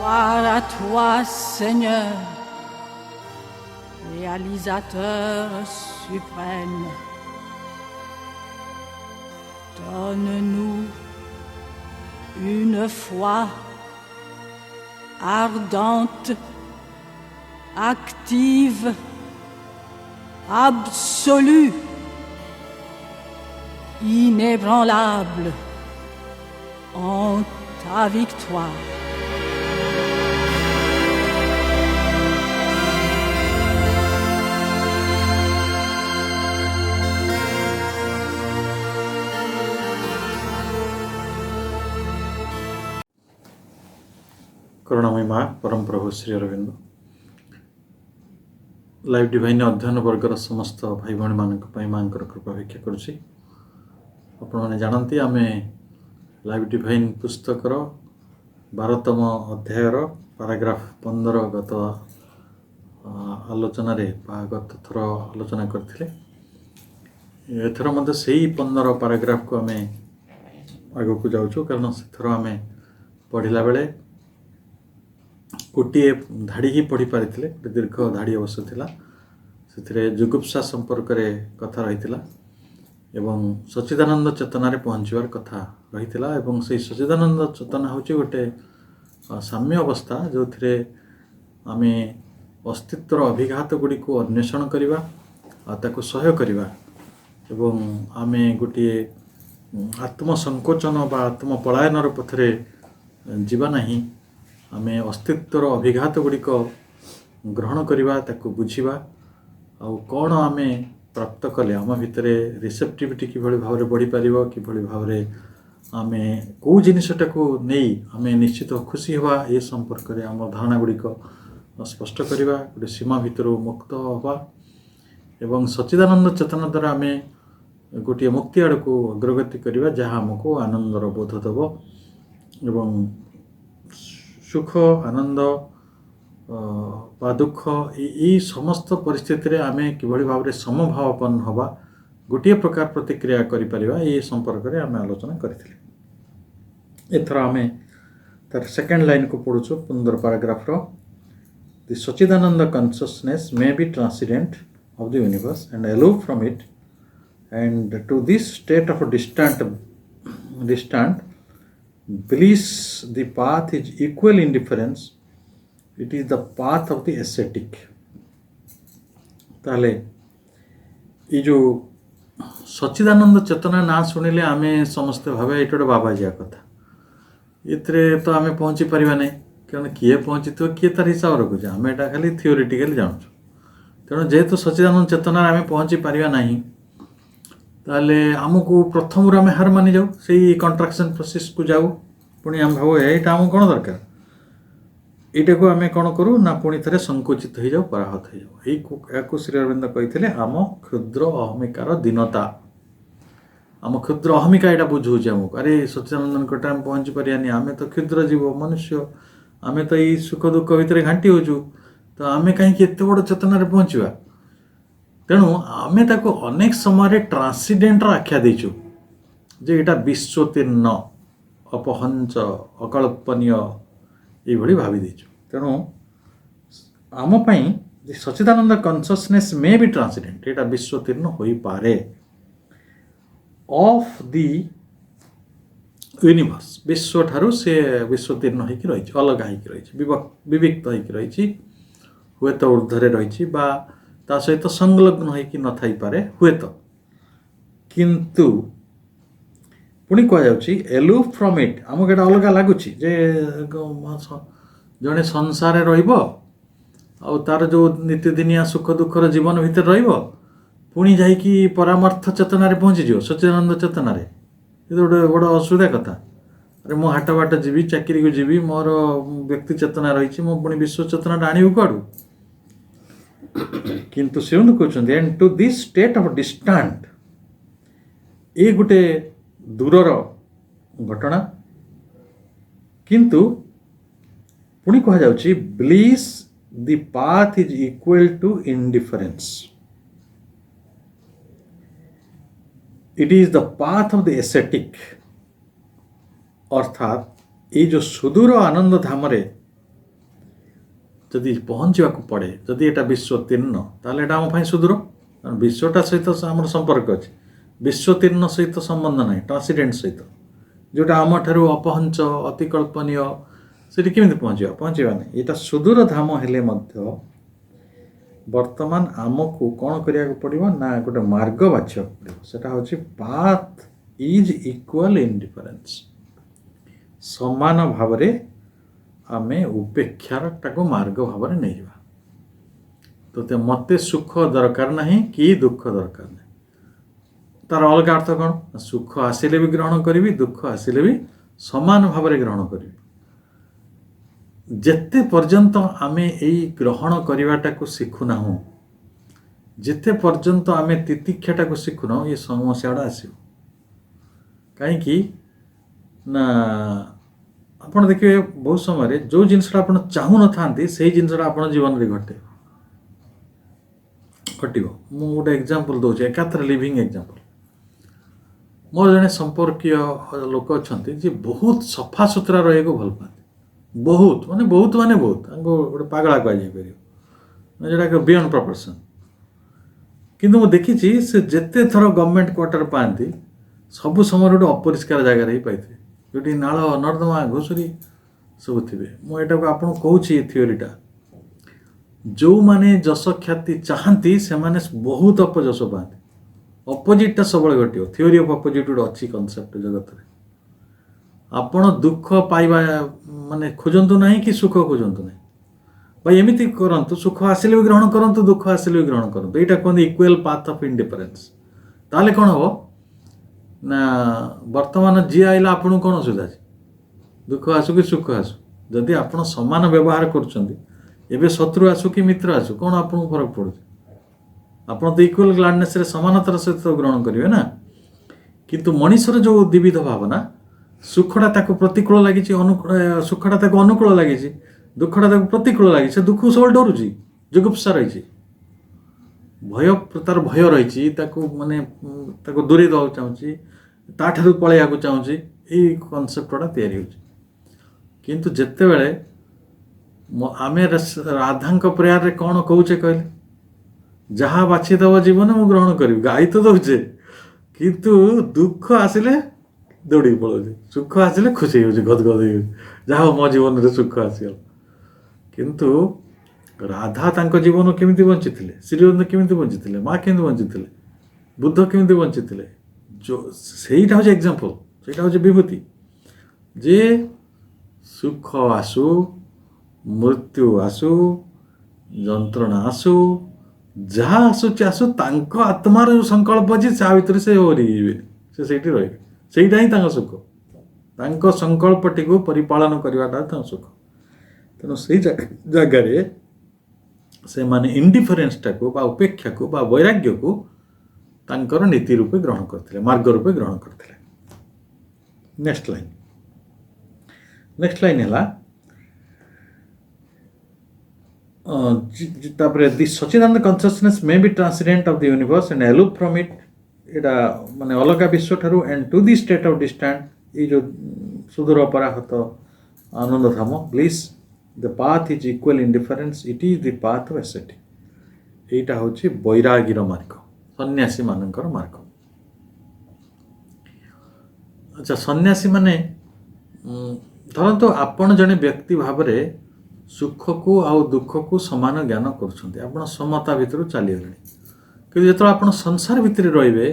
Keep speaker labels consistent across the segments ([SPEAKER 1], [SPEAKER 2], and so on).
[SPEAKER 1] Gloire à toi, Seigneur, réalisateur suprême. Donne-nous une foi ardente, active, absolue, inébranlable en ta victoire.
[SPEAKER 2] करुणामय माँ परम प्रभु Shri Arvind live divine अध्ययन वर्गर समस्त भाई भाई मानी माँ कृपा भिक्षा करुच्ची आपण मैंने जानती आम लाइव डिवाइन पुस्तकर 12तम अध्यायर पाराग्राफ 15 गत आलोचन गत थर आलोचना करते एथर मत से 15 पाराग्राफ को आम आग को जाऊँ कारण से थर आम पढ़ला बेले गोटे धाड़ी ही पढ़ी पारी गोटे दीर्घ धाड़ी अवश्य थिला से जुगुप्सा संपर्क रे कथा रही एवं सच्चिदानंद चेतना रे पहुँचवार कथा रही एवं से सच्चिदानंद चेतना हूँ गोटे साम्य अवस्था जो थे आम अस्तित्वर अभिघात गुड़ी को अन्वेषण करवा सह्य करवा एवं आम गोटे आत्मसंकोचन बा आत्मपलायन पथरे जीवा नहीं आम अस्तित्वर अभिघात गुड़िक ग्रहण करवा ताकू बुझा आउ कौन आम प्राप्त कले आम भितर रिसेप्टिविटी कि भाव में बढ़ी पार कि भाव में आम कौ जिनटा को नहीं आम निश्चित खुशी हवा ये संपर्क में आम धारणा गुड़िक स्पष्ट करवा गोटे सीमा भितर मुक्त हवा एवं सच्चिदानंद चेतना द्वारा आम गोटे मुक्ति आड़ को अग्रगति करवा जहाँ आमको आनंदर बोध देव एवं सुख आनंद बा दुख ये समस्त परिस्थिति रे आमे किभଳି भाव रे समभावापन्न हवा गोटे प्रकार प्रतिक्रिया करि परिबा ये संपर्क रे आमे आलोचना करथिले एथरा आमे तार सेकंड लाइन को पढुछु 15 पैराग्राफ रो the Sachchidananda consciousness may be transcendent of the universe and aloof from it and to this state of distant bliss, the path is equal indifference. It is the path of the ascetic. ताले ये जो सच्चिदानंद चेतना ना शुणिले आम समस्ते भावे ये बाबा जिया कथा इतरे तो आम पहुँची पारिबा नहीं कारण किए पहुँची तो किए तार हिसाब रखुचे आम एटा खाली थियोरिटिकली जानूँ तेणु जेहेतु सच्चिदानंद चेतना आम पहुँची पारिबा नहीं ताले आमको प्रथम आम हार मानि जाऊ से कंट्राक्शन प्रोसेस को जाऊ पुणी आम भाव यहाँ आम कौन दरकार यहाँ को आम कौन करूँ ना पुणी थे संकुचित हो जाऊ पराहत हो जाऊ या श्री अरविंद कही आम क्षुद्र अहमिकार दीनता आम क्षुद्र अहमिका यहाँ बुझाऊे आमको अरे सच्चिदानंदन कटे आम पहुँची पारानी आम तो क्षुद्र जीव मनुष्य आम तो यही सुख दुख भितर घाटी होचु तो आम कहीं एत बड़ चेतन पहुँचवा तेणु आमे ताको अनेक समय ट्रांसीडेंट आख्या देचु जे एटा विश्वतीर्ण अपहंच अकल्पनीय ये भावी देचु तेणु आम पई सच्चिदानंद कॉन्शियसनेस मे बी ट्रांसीडेंट एटा विश्वतीर्ण होई पारे ऑफ द यूनिवर्स विश्व ठारू से विश्वतीर्ण होइकी रही अलग होइकी रही विविक्त होइकी रही हुए तो ऊर्ध्वरे रही बा ता सहित संलग्न होइकी न थाई पारे हुए तो किंतु पुणी कहुच्छी एलू फ्रॉम इट आमको एटा अलग लगुच जे जड़े संसार तार जो नित्यदिनिया सुख दुखर जीवन भितर पुणी जाइकी परामर्थ चेतना पहुँचीज सच्चिदानंद चेतना ये गोटे बड़ असुविधा कथा अरे मो हाट बाट जीवी चाकरी को जीवी मोर व्यक्ति चेतना रही मो पुणी विश्व चेतना आणव कड़ू किंतु से कहते and to this state of distant ये गोटे दूरर घटना किंतु पुणी कह जाउची bliss the path is equal to indifference it is the path of the ascetic अर्थात ये जो सुदूर आनंद धाम रे ଯଦି ପହଞ୍ଚିବାକୁ ପଡ଼େ, ଯଦି ଏଇଟା ବିଶ୍ୱତୀର୍ଣ୍ଣ ତାହେଲେ ଏଇଟା ଆମ ପାଇଁ ସୁଦୂର, କାରଣ ବିଶ୍ୱଟା ସହିତ ଆମର ସମ୍ପର୍କ ଅଛି। ବିଶ୍ୱତୀର୍ଣ୍ଣ ସହିତ ସମ୍ବନ୍ଧ ନାହିଁ, ଟ୍ରାନ୍ସିଡେଣ୍ଟ ସହିତ, ଯେଉଁଟା ଆମଠାରୁ ଅପହଞ୍ଚ ଅତିକଳ୍ପନୀୟ, ସେଠି କେମିତି ପହଞ୍ଚିବା ନାହିଁ। ଏଇଟା ସୁଦୂର ଧାମ ହେଲେ ମଧ୍ୟ ବର୍ତ୍ତମାନ ଆମକୁ କ'ଣ କରିବାକୁ ପଡ଼ିବ ନା ଗୋଟେ ମାର୍ଗ ବାଛିବାକୁ ପଡ଼ିବ। ସେଟା ହେଉଛି ପାଥ୍ ଇଜ୍ ଇକ୍ୱାଲ୍ ଇଣ୍ଡିଫରେନ୍ସ। ସମାନ ଭାବରେ ଆମେ ଉପେକ୍ଷାଟାକୁ ମାର୍ଗ ଭାବରେ ନେଇଯିବା। ତ ମୋତେ ସୁଖ ଦରକାର ନାହିଁ କି ଦୁଃଖ ଦରକାର ନାହିଁ, ତାର ଅଲଗା ଅର୍ଥ କ'ଣ? ସୁଖ ଆସିଲେ ବି ଗ୍ରହଣ କରିବି, ଦୁଃଖ ଆସିଲେ ବି ସମାନ ଭାବରେ ଗ୍ରହଣ କରିବି। ଯେତେ ପର୍ଯ୍ୟନ୍ତ ଆମେ ଏଇ ଗ୍ରହଣ କରିବାଟାକୁ ଶିଖୁନାହୁଁ, ଯେତେ ପର୍ଯ୍ୟନ୍ତ ଆମେ ତିତିକ୍ଷାଟାକୁ ଶିଖୁନାହୁଁ, ଏ ସମସ୍ୟାଟା ଆସିବ। କାହିଁକି ନା ଆପଣ ଦେଖିବେ ବହୁତ ସମୟରେ ଯେଉଁ ଜିନିଷଟା ଆପଣ ଚାହୁଁନଥାନ୍ତି ସେଇ ଜିନିଷଟା ଆପଣ ଜୀବନରେ ଘଟିବ। ମୁଁ ଗୋଟେ ଏକ୍ଜାମ୍ପଲ୍ ଦେଉଛି, ଏକାଥରେ ଲିଭିଂ ଏକ୍ଜାମ୍ପଲ୍। ମୋର ଜଣେ ସମ୍ପର୍କୀୟ ଲୋକ ଅଛନ୍ତି ଯିଏ ବହୁତ ସଫା ସୁତୁରା ରହିବାକୁ ଭଲ ପାଆନ୍ତି। ବହୁତ ତାଙ୍କୁ ଗୋଟେ ପାଗଳା କୁହାଯାଇପାରିବ, ଯେଉଁଟାକି ବିୟଣ୍ଡ ପ୍ରପୋର୍ସନ୍। କିନ୍ତୁ ମୁଁ ଦେଖିଛି ସେ ଯେତେ ଥର ଗଭର୍ଣ୍ଣମେଣ୍ଟ କ୍ୱାର୍ଟର ପାଆନ୍ତି ସବୁ ସମୟରେ ଗୋଟେ ଅପରିଷ୍କାର ଜାଗାରେ ହିଁ ପାଇଥିବେ, ଯେଉଁଠି ନାଳ ନର୍ଦ୍ଦମା ଘୁଷୁରି ସବୁ ଥିବେ। ମୁଁ ଏଇଟାକୁ ଆପଣଙ୍କୁ କହୁଛି ଏ ଥିଓରିଟା। ଯେଉଁମାନେ ଯଶ ଖ୍ୟାତି ଚାହାନ୍ତି ସେମାନେ ବହୁତ ଅପଯଶ ପାଆନ୍ତି। ଅପୋଜିଟ୍ଟା ସବୁବେଳେ ଘଟିବ। ଥିଓରି ଅଫ୍ ଅପୋଜିଟ୍ ଗୋଟେ ଅଛି କନସେପ୍ଟ ଜଗତରେ। ଆପଣ ଦୁଃଖ ପାଇବା ଖୋଜନ୍ତୁ ନାହିଁ କି ସୁଖ ଖୋଜନ୍ତୁ ନାହିଁ, ଭାଇ ଏମିତି କରନ୍ତୁ, ସୁଖ ଆସିଲେ ବି ଗ୍ରହଣ କରନ୍ତୁ, ଦୁଃଖ ଆସିଲେ ବି ଗ୍ରହଣ କରନ୍ତୁ। ଏଇଟା କୁହନ୍ତି ଇକ୍ୱାଲ୍ ପାଥ୍ ଅଫ୍ ଇଣ୍ଡିଫରେନ୍ସ। ତାହେଲେ କ'ଣ ହେବ ନା ବର୍ତ୍ତମାନ ଯିଏ ଆଇଲା ଆପଣଙ୍କୁ କ'ଣ ଅସୁବିଧା ଅଛି? ଦୁଃଖ ଆସୁ କି ସୁଖ ଆସୁ, ଯଦି ଆପଣ ସମାନ ବ୍ୟବହାର କରୁଛନ୍ତି, ଏବେ ଶତ୍ରୁ ଆସୁ କି ମିତ୍ର ଆସୁ, କ'ଣ ଆପଣଙ୍କୁ ଫରକ ପଡ଼ୁଛି? ଆପଣ ତ ଇକ୍ୱାଲ୍ ଗ୍ଲାଡନେସ୍ରେ ସମାନତାର ସହିତ ଗ୍ରହଣ କରିବେ ନା। କିନ୍ତୁ ମଣିଷର ଯେଉଁ ଦ୍ୱିବିଧ ଭାବନା, ସୁଖଟା ତାକୁ ପ୍ରତିକୂଳ ଲାଗିଛି, ସୁଖଟା ତାକୁ ଅନୁକୂଳ ଲାଗିଛି, ଦୁଃଖଟା ତାକୁ ପ୍ରତିକୂଳ ଲାଗିଛି, ସେ ଦୁଃଖକୁ ସବୁବେଳେ ଡରୁଛି, ଜୁଗୁପ୍ସା ରହିଛି, ତାର ଭୟ ରହିଛି, ତାକୁ ଦୂରେଇ ଦେବାକୁ ଚାହୁଁଛି, ତାଠାରୁ ପଳେଇବାକୁ ଚାହୁଁଛି। ଏଇ କନସେପ୍ଟଟା ତିଆରି ହେଉଛି। କିନ୍ତୁ ଯେତେବେଳେ ଆମେ ରାଧାଙ୍କ ପ୍ରେୟାରରେ କ'ଣ କହୁଛେ କହିଲେ? ଯାହା ବାଛିଦେବ ଜୀବନ ମୁଁ ଗ୍ରହଣ କରିବି, ଗାଇ ତ ଦେଉଛେ, କିନ୍ତୁ ଦୁଃଖ ଆସିଲେ ଦୌଡ଼ିକି ପଳାଉଛି, ସୁଖ ଆସିଲେ ଖୁସି ହେଉଛି, ଗଦଗଦ ହେଇଯାଉଛି, ଯାହା ହଉ ମୋ ଜୀବନରେ ସୁଖ ଆସିଗଲା। କିନ୍ତୁ ରାଧା ତାଙ୍କ ଜୀବନ କେମିତି ବଞ୍ଚିଥିଲେ, ଶ୍ରୀଅରବିନ୍ଦ କେମିତି ବଞ୍ଚିଥିଲେ, ମା କେମିତି ବଞ୍ଚିଥିଲେ, ବୁଦ୍ଧ କେମିତି ବଞ୍ଚିଥିଲେ, ସେଇଟା ହେଉଛି ଏକ୍ଜାମ୍ପଲ୍, ସେଇଟା ହେଉଛି ବିଭୂତି। ଯେ ସୁଖ ଆସୁ, ମୃତ୍ୟୁ ଆସୁ, ଯନ୍ତ୍ରଣା ଆସୁ, ଯାହା ଆସୁଛି ଆସୁ, ତାଙ୍କ ଆତ୍ମାର ଯେଉଁ ସଂକଳ୍ପ ଅଛି ତା ଭିତରେ ସେ ହରିଯିବେ, ସେ ସେଇଠି ରହିବେ। ସେଇଟା ହିଁ ତାଙ୍କ ସୁଖ। ତାଙ୍କ ସଂକଳ୍ପଟିକୁ ପରିପାଳନ କରିବାଟା ତାଙ୍କ ସୁଖ। ତେଣୁ ସେଇ ଜାଗାରେ ସେମାନେ ଇଣ୍ଡିଫରେନ୍ସଟାକୁ ବା ଉପେକ୍ଷାକୁ ବା ବୈରାଗ୍ୟକୁ ତାଙ୍କର ନୀତି ରୂପେ ଗ୍ରହଣ କରିଥିଲେ, ମାର୍ଗ ରୂପେ ଗ୍ରହଣ କରିଥିଲେ। ନେକ୍ସଟ ଲାଇନ୍ ହେଲା ତାପରେ the Sachchidananda consciousness may be transcendent of the universe and aloof from it. ଏଇଟା ଅଲଗା ବିଶ୍ୱଠାରୁ and to the state of distant, ଏଇ ଯେଉଁ ସୁଦୂର ପରାହତ ଆନନ୍ଦଧାମ, bliss the path is equal indifference, it is the path of ascetic. ଏଇଟା ହେଉଛି ବୈରାଗୀର ମାର୍ଗ, ସନ୍ନ୍ୟାସୀମାନଙ୍କର ମାର୍ଗ। ଆଚ୍ଛା, ସନ୍ନ୍ୟାସୀମାନେ ଧରନ୍ତୁ ଆପଣ ଜଣେ ବ୍ୟକ୍ତି ଭାବରେ ସୁଖକୁ ଆଉ ଦୁଃଖକୁ ସମାନ ଜ୍ଞାନ କରୁଛନ୍ତି, ଆପଣ ସମତା ଭିତରୁ ଚାଲିଗଲେଣି। କିନ୍ତୁ ଯେତେବେଳେ ଆପଣ ସଂସାର ଭିତରେ ରହିବେ,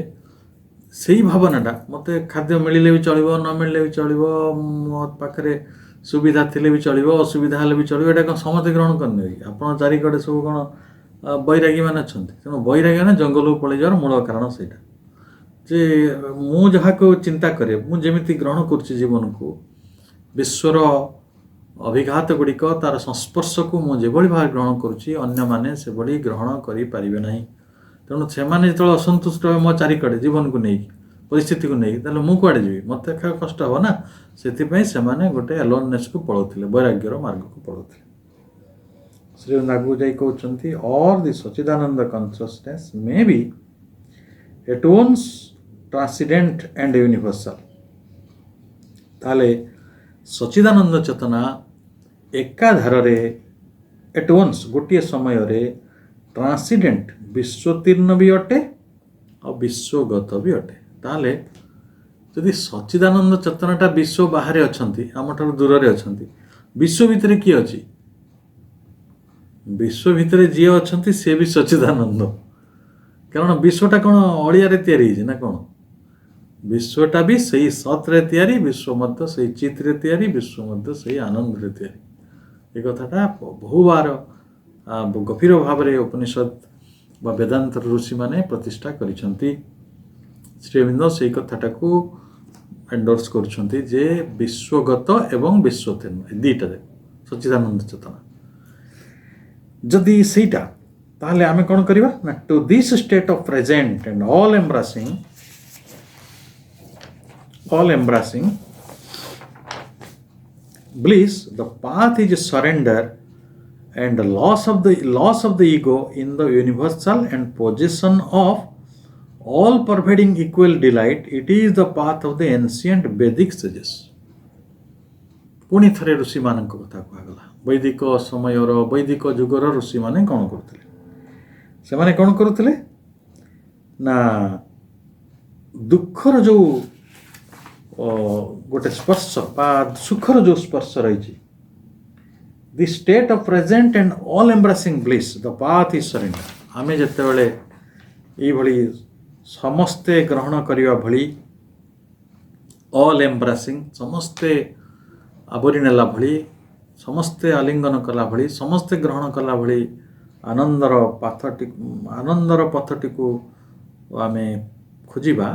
[SPEAKER 2] ସେଇ ଭାବନାଟା ମୋତେ ଖାଦ୍ୟ ମିଳିଲେ ବି ଚଳିବ, ନ ମିଳିଲେ ବି ଚଳିବ, ମୋ ପାଖରେ ସୁବିଧା ଥିଲେ ବି ଚଳିବ, ଅସୁବିଧା ହେଲେ ବି ଚଳିବ, ଏଇଟା କ'ଣ ସମସ୍ତେ ଗ୍ରହଣ କରିନେବେ? ଆପଣ ଚାରିକଡ଼େ ସବୁ କ'ଣ ବୈରାଗୀମାନେ ଅଛନ୍ତି? ତେଣୁ ବୈରାଗୀମାନେ ଜଙ୍ଗଲକୁ ପଳେଇଯିବାର ମୂଳ କାରଣ ସେଇଟା, ଯେ ମୁଁ ଯାହାକୁ ଚିନ୍ତା କରେ, ମୁଁ ଯେମିତି ଗ୍ରହଣ କରୁଛି ଜୀବନକୁ, ବିଶ୍ୱର ଅଭିଘାତ ଗୁଡ଼ିକ, ତା'ର ସଂସ୍ପର୍ଶକୁ ମୁଁ ଯେଭଳି ଭାବରେ ଗ୍ରହଣ କରୁଛି, ଅନ୍ୟମାନେ ସେଭଳି ଗ୍ରହଣ କରିପାରିବେ ନାହିଁ। ତେଣୁ ସେମାନେ ଯେତେବେଳେ ଅସନ୍ତୁଷ୍ଟ ହେବେ ମୋ ଚାରିକଡ଼େ ଜୀବନକୁ ନେଇକି, ପରିସ୍ଥିତିକୁ ନେଇକି, ତାହେଲେ ମୁଁ କୁଆଡ଼େ ଯିବି? ମୋତେ କଷ୍ଟ ହେବ ନା। ସେଥିପାଇଁ ସେମାନେ ଗୋଟେ ଆଲୋନନେସ୍କୁ ପଳାଉଥିଲେ, ବୈରାଗ୍ୟର ମାର୍ଗକୁ ପଳାଉଥିଲେ। ଶ୍ରୀଅରବିନ୍ଦ ଆଗକୁ ଯାଇ କହୁଛନ୍ତି, ଅର୍ ଦି Sachchidananda consciousness may B at Ons ଟ୍ରାନ୍ସିଡେଣ୍ଟ and universal. ତାହେଲେ ସଚିଦାନନ୍ଦ ଚେତନା ଏକାଧାରରେ एट वन्स गोटे समय ट्रांसीडेंट विश्वतीर्ण भी अटे और विश्वगत भी अटे। ताहले जदि सच्चिदानंद चेतनाटा विश्व बाहर अच्छा आम ठार दूर अच्छा विश्व भितर किए अच्छी विश्व भितर जी अच्छा सी भी सच्चिदानंद कारण विश्वटा कौन अड़िया या ना कौन विश्वटा भी सही सत्रे तैयारी विश्व मध्य सही चित्रे तैयारी विश्व मध्य सही आनंद रे तैयारी। एक कथाटा बहुबार गभीर भाव में उपनिषद व वेदांत ऋषि माने प्रतिष्ठा करिसंती। श्री अरविंद से कथाटा को एंडोर्स करुछंती जे विश्वगत एवं विश्वतीर्ण दुईटा सच्चिदानंद चेतना जदि सेटा ताहले आमे कोन करिवा ना to this state of present and all embracing bliss the path is surrender and the loss of the ego in the universal and possession of all pervading equal delight. It is the path of the ancient Vedic sages. पुणी थरे ऋषि मान कथा कहगला वैदिक समय वैदिक जुगर ऋषि माने कौन करुले से माने कौन करुले ना दुखर जो गोटे स्पर्श बा सुखर जो स्पर्श रही the state of present and all embracing bliss the path is surrender आमे जेतेबेले ई भली समस्ते ग्रहण करिवा भली ऑल एम्ब्रासिंग समस्ते आवरी नेला भली समस्ते आलिंगन कला भली समस्ते ग्रहण कला भली आनंदर पथटी को आमे खोजिबा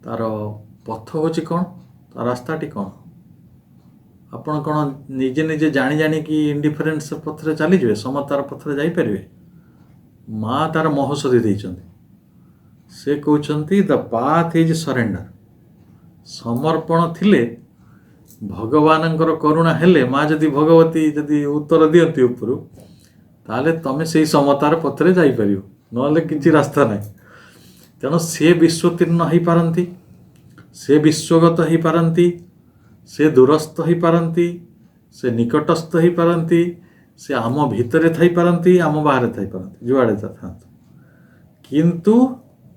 [SPEAKER 2] तार पथ होची कौन तार रास्ताटी कौन आपण कौन निजे निजे जानी जानी कि इंडिफरेन्स पथरे चली जाए समतार पथरे जाई परिबे माँ तार महौषधि देइचंती से कहउचंती द पाथ इज सरेंडर समर्पण थिले भगवानंकर करुणा हेले माँ जदि भगवती जदि उत्तर दियंती उपरु ताले तमे सेही समतार पथरे जाई परियो नले किछि रास्ता नाही तेणु से विश्वतीर्ण हो पारती से विश्वगत हो पारती से दूरस्थ हो पारती से निकटस्थ हो पारती से आम भितरे थई पारती आम बाहर थई पारती जुआड़े था किंतु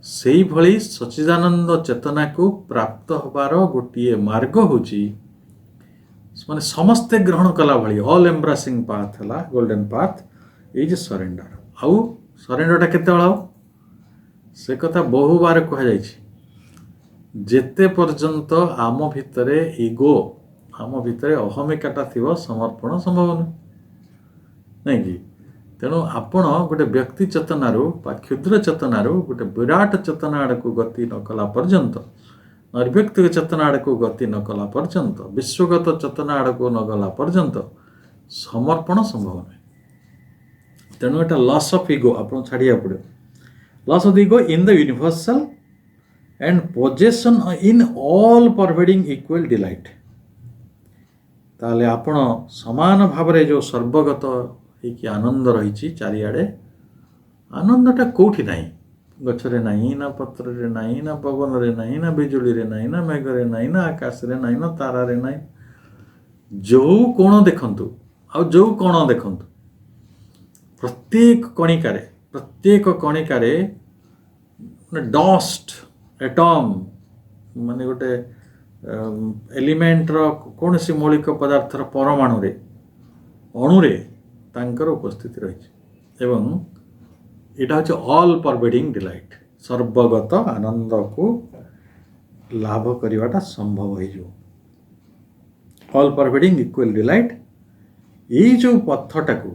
[SPEAKER 2] सेही भली सच्चिदानंद चेतना को प्राप्त होबार गोटे मार्ग होची माने समस्ते ग्रहण कला भली ऑल एम्ब्रासिंग पाथ हला गोल्डन पाथ इज सरेंडर आउ सरेंडरटा केते बळा से कथा बहु बार कह जेते पर्यंत आम भितरे इगो आम भितरे अहमिकाटा थिबो समर्पण संभव नहीं कि तेणु आपण गोटे व्यक्ति चेतनारू बा क्षुद्र चेतनारू गोटे विराट चेतना आड़ को गति न कला पर्यंत निर्व्यक्तिक चेतना आड़ को गति न कला पर्यंत विश्वगत चेतना आड़ को न गला पर्यंत समर्पण संभव नहीं। तेणु एटा लॉस ऑफ ईगो आपण छाड़िया पड़े loss of the ego in the universal and possession in all pervading equal delight ताले आपण समान भाव रे जो सर्वगत कि आनंद रही चारिआडे आनंदटा कौटी ना गचरे नहीं ना पत्र रे नहीं ना पवन रे नहीं ना बिजुली रे नहीं ना मेघ रे नहीं ना आकाश रे नहीं ना तारा रे नहीं जो कोण देखंतु आ जो कोण देखंतु प्रत्येक कणिकारे डस्ट एटम माने गोटे एलिमेंट रो कौन सी मौलिक पदार्थर परमाणु रे अणुरे तांकर उपस्थिति रही एवं यहाँ हूँ ऑल परवेडिंग डिलाइट सर्वगत आनंद को लाभ करवाटा संभव हो ऑल परवेडिंग इक्वल डिलाइट ये जो पथटा को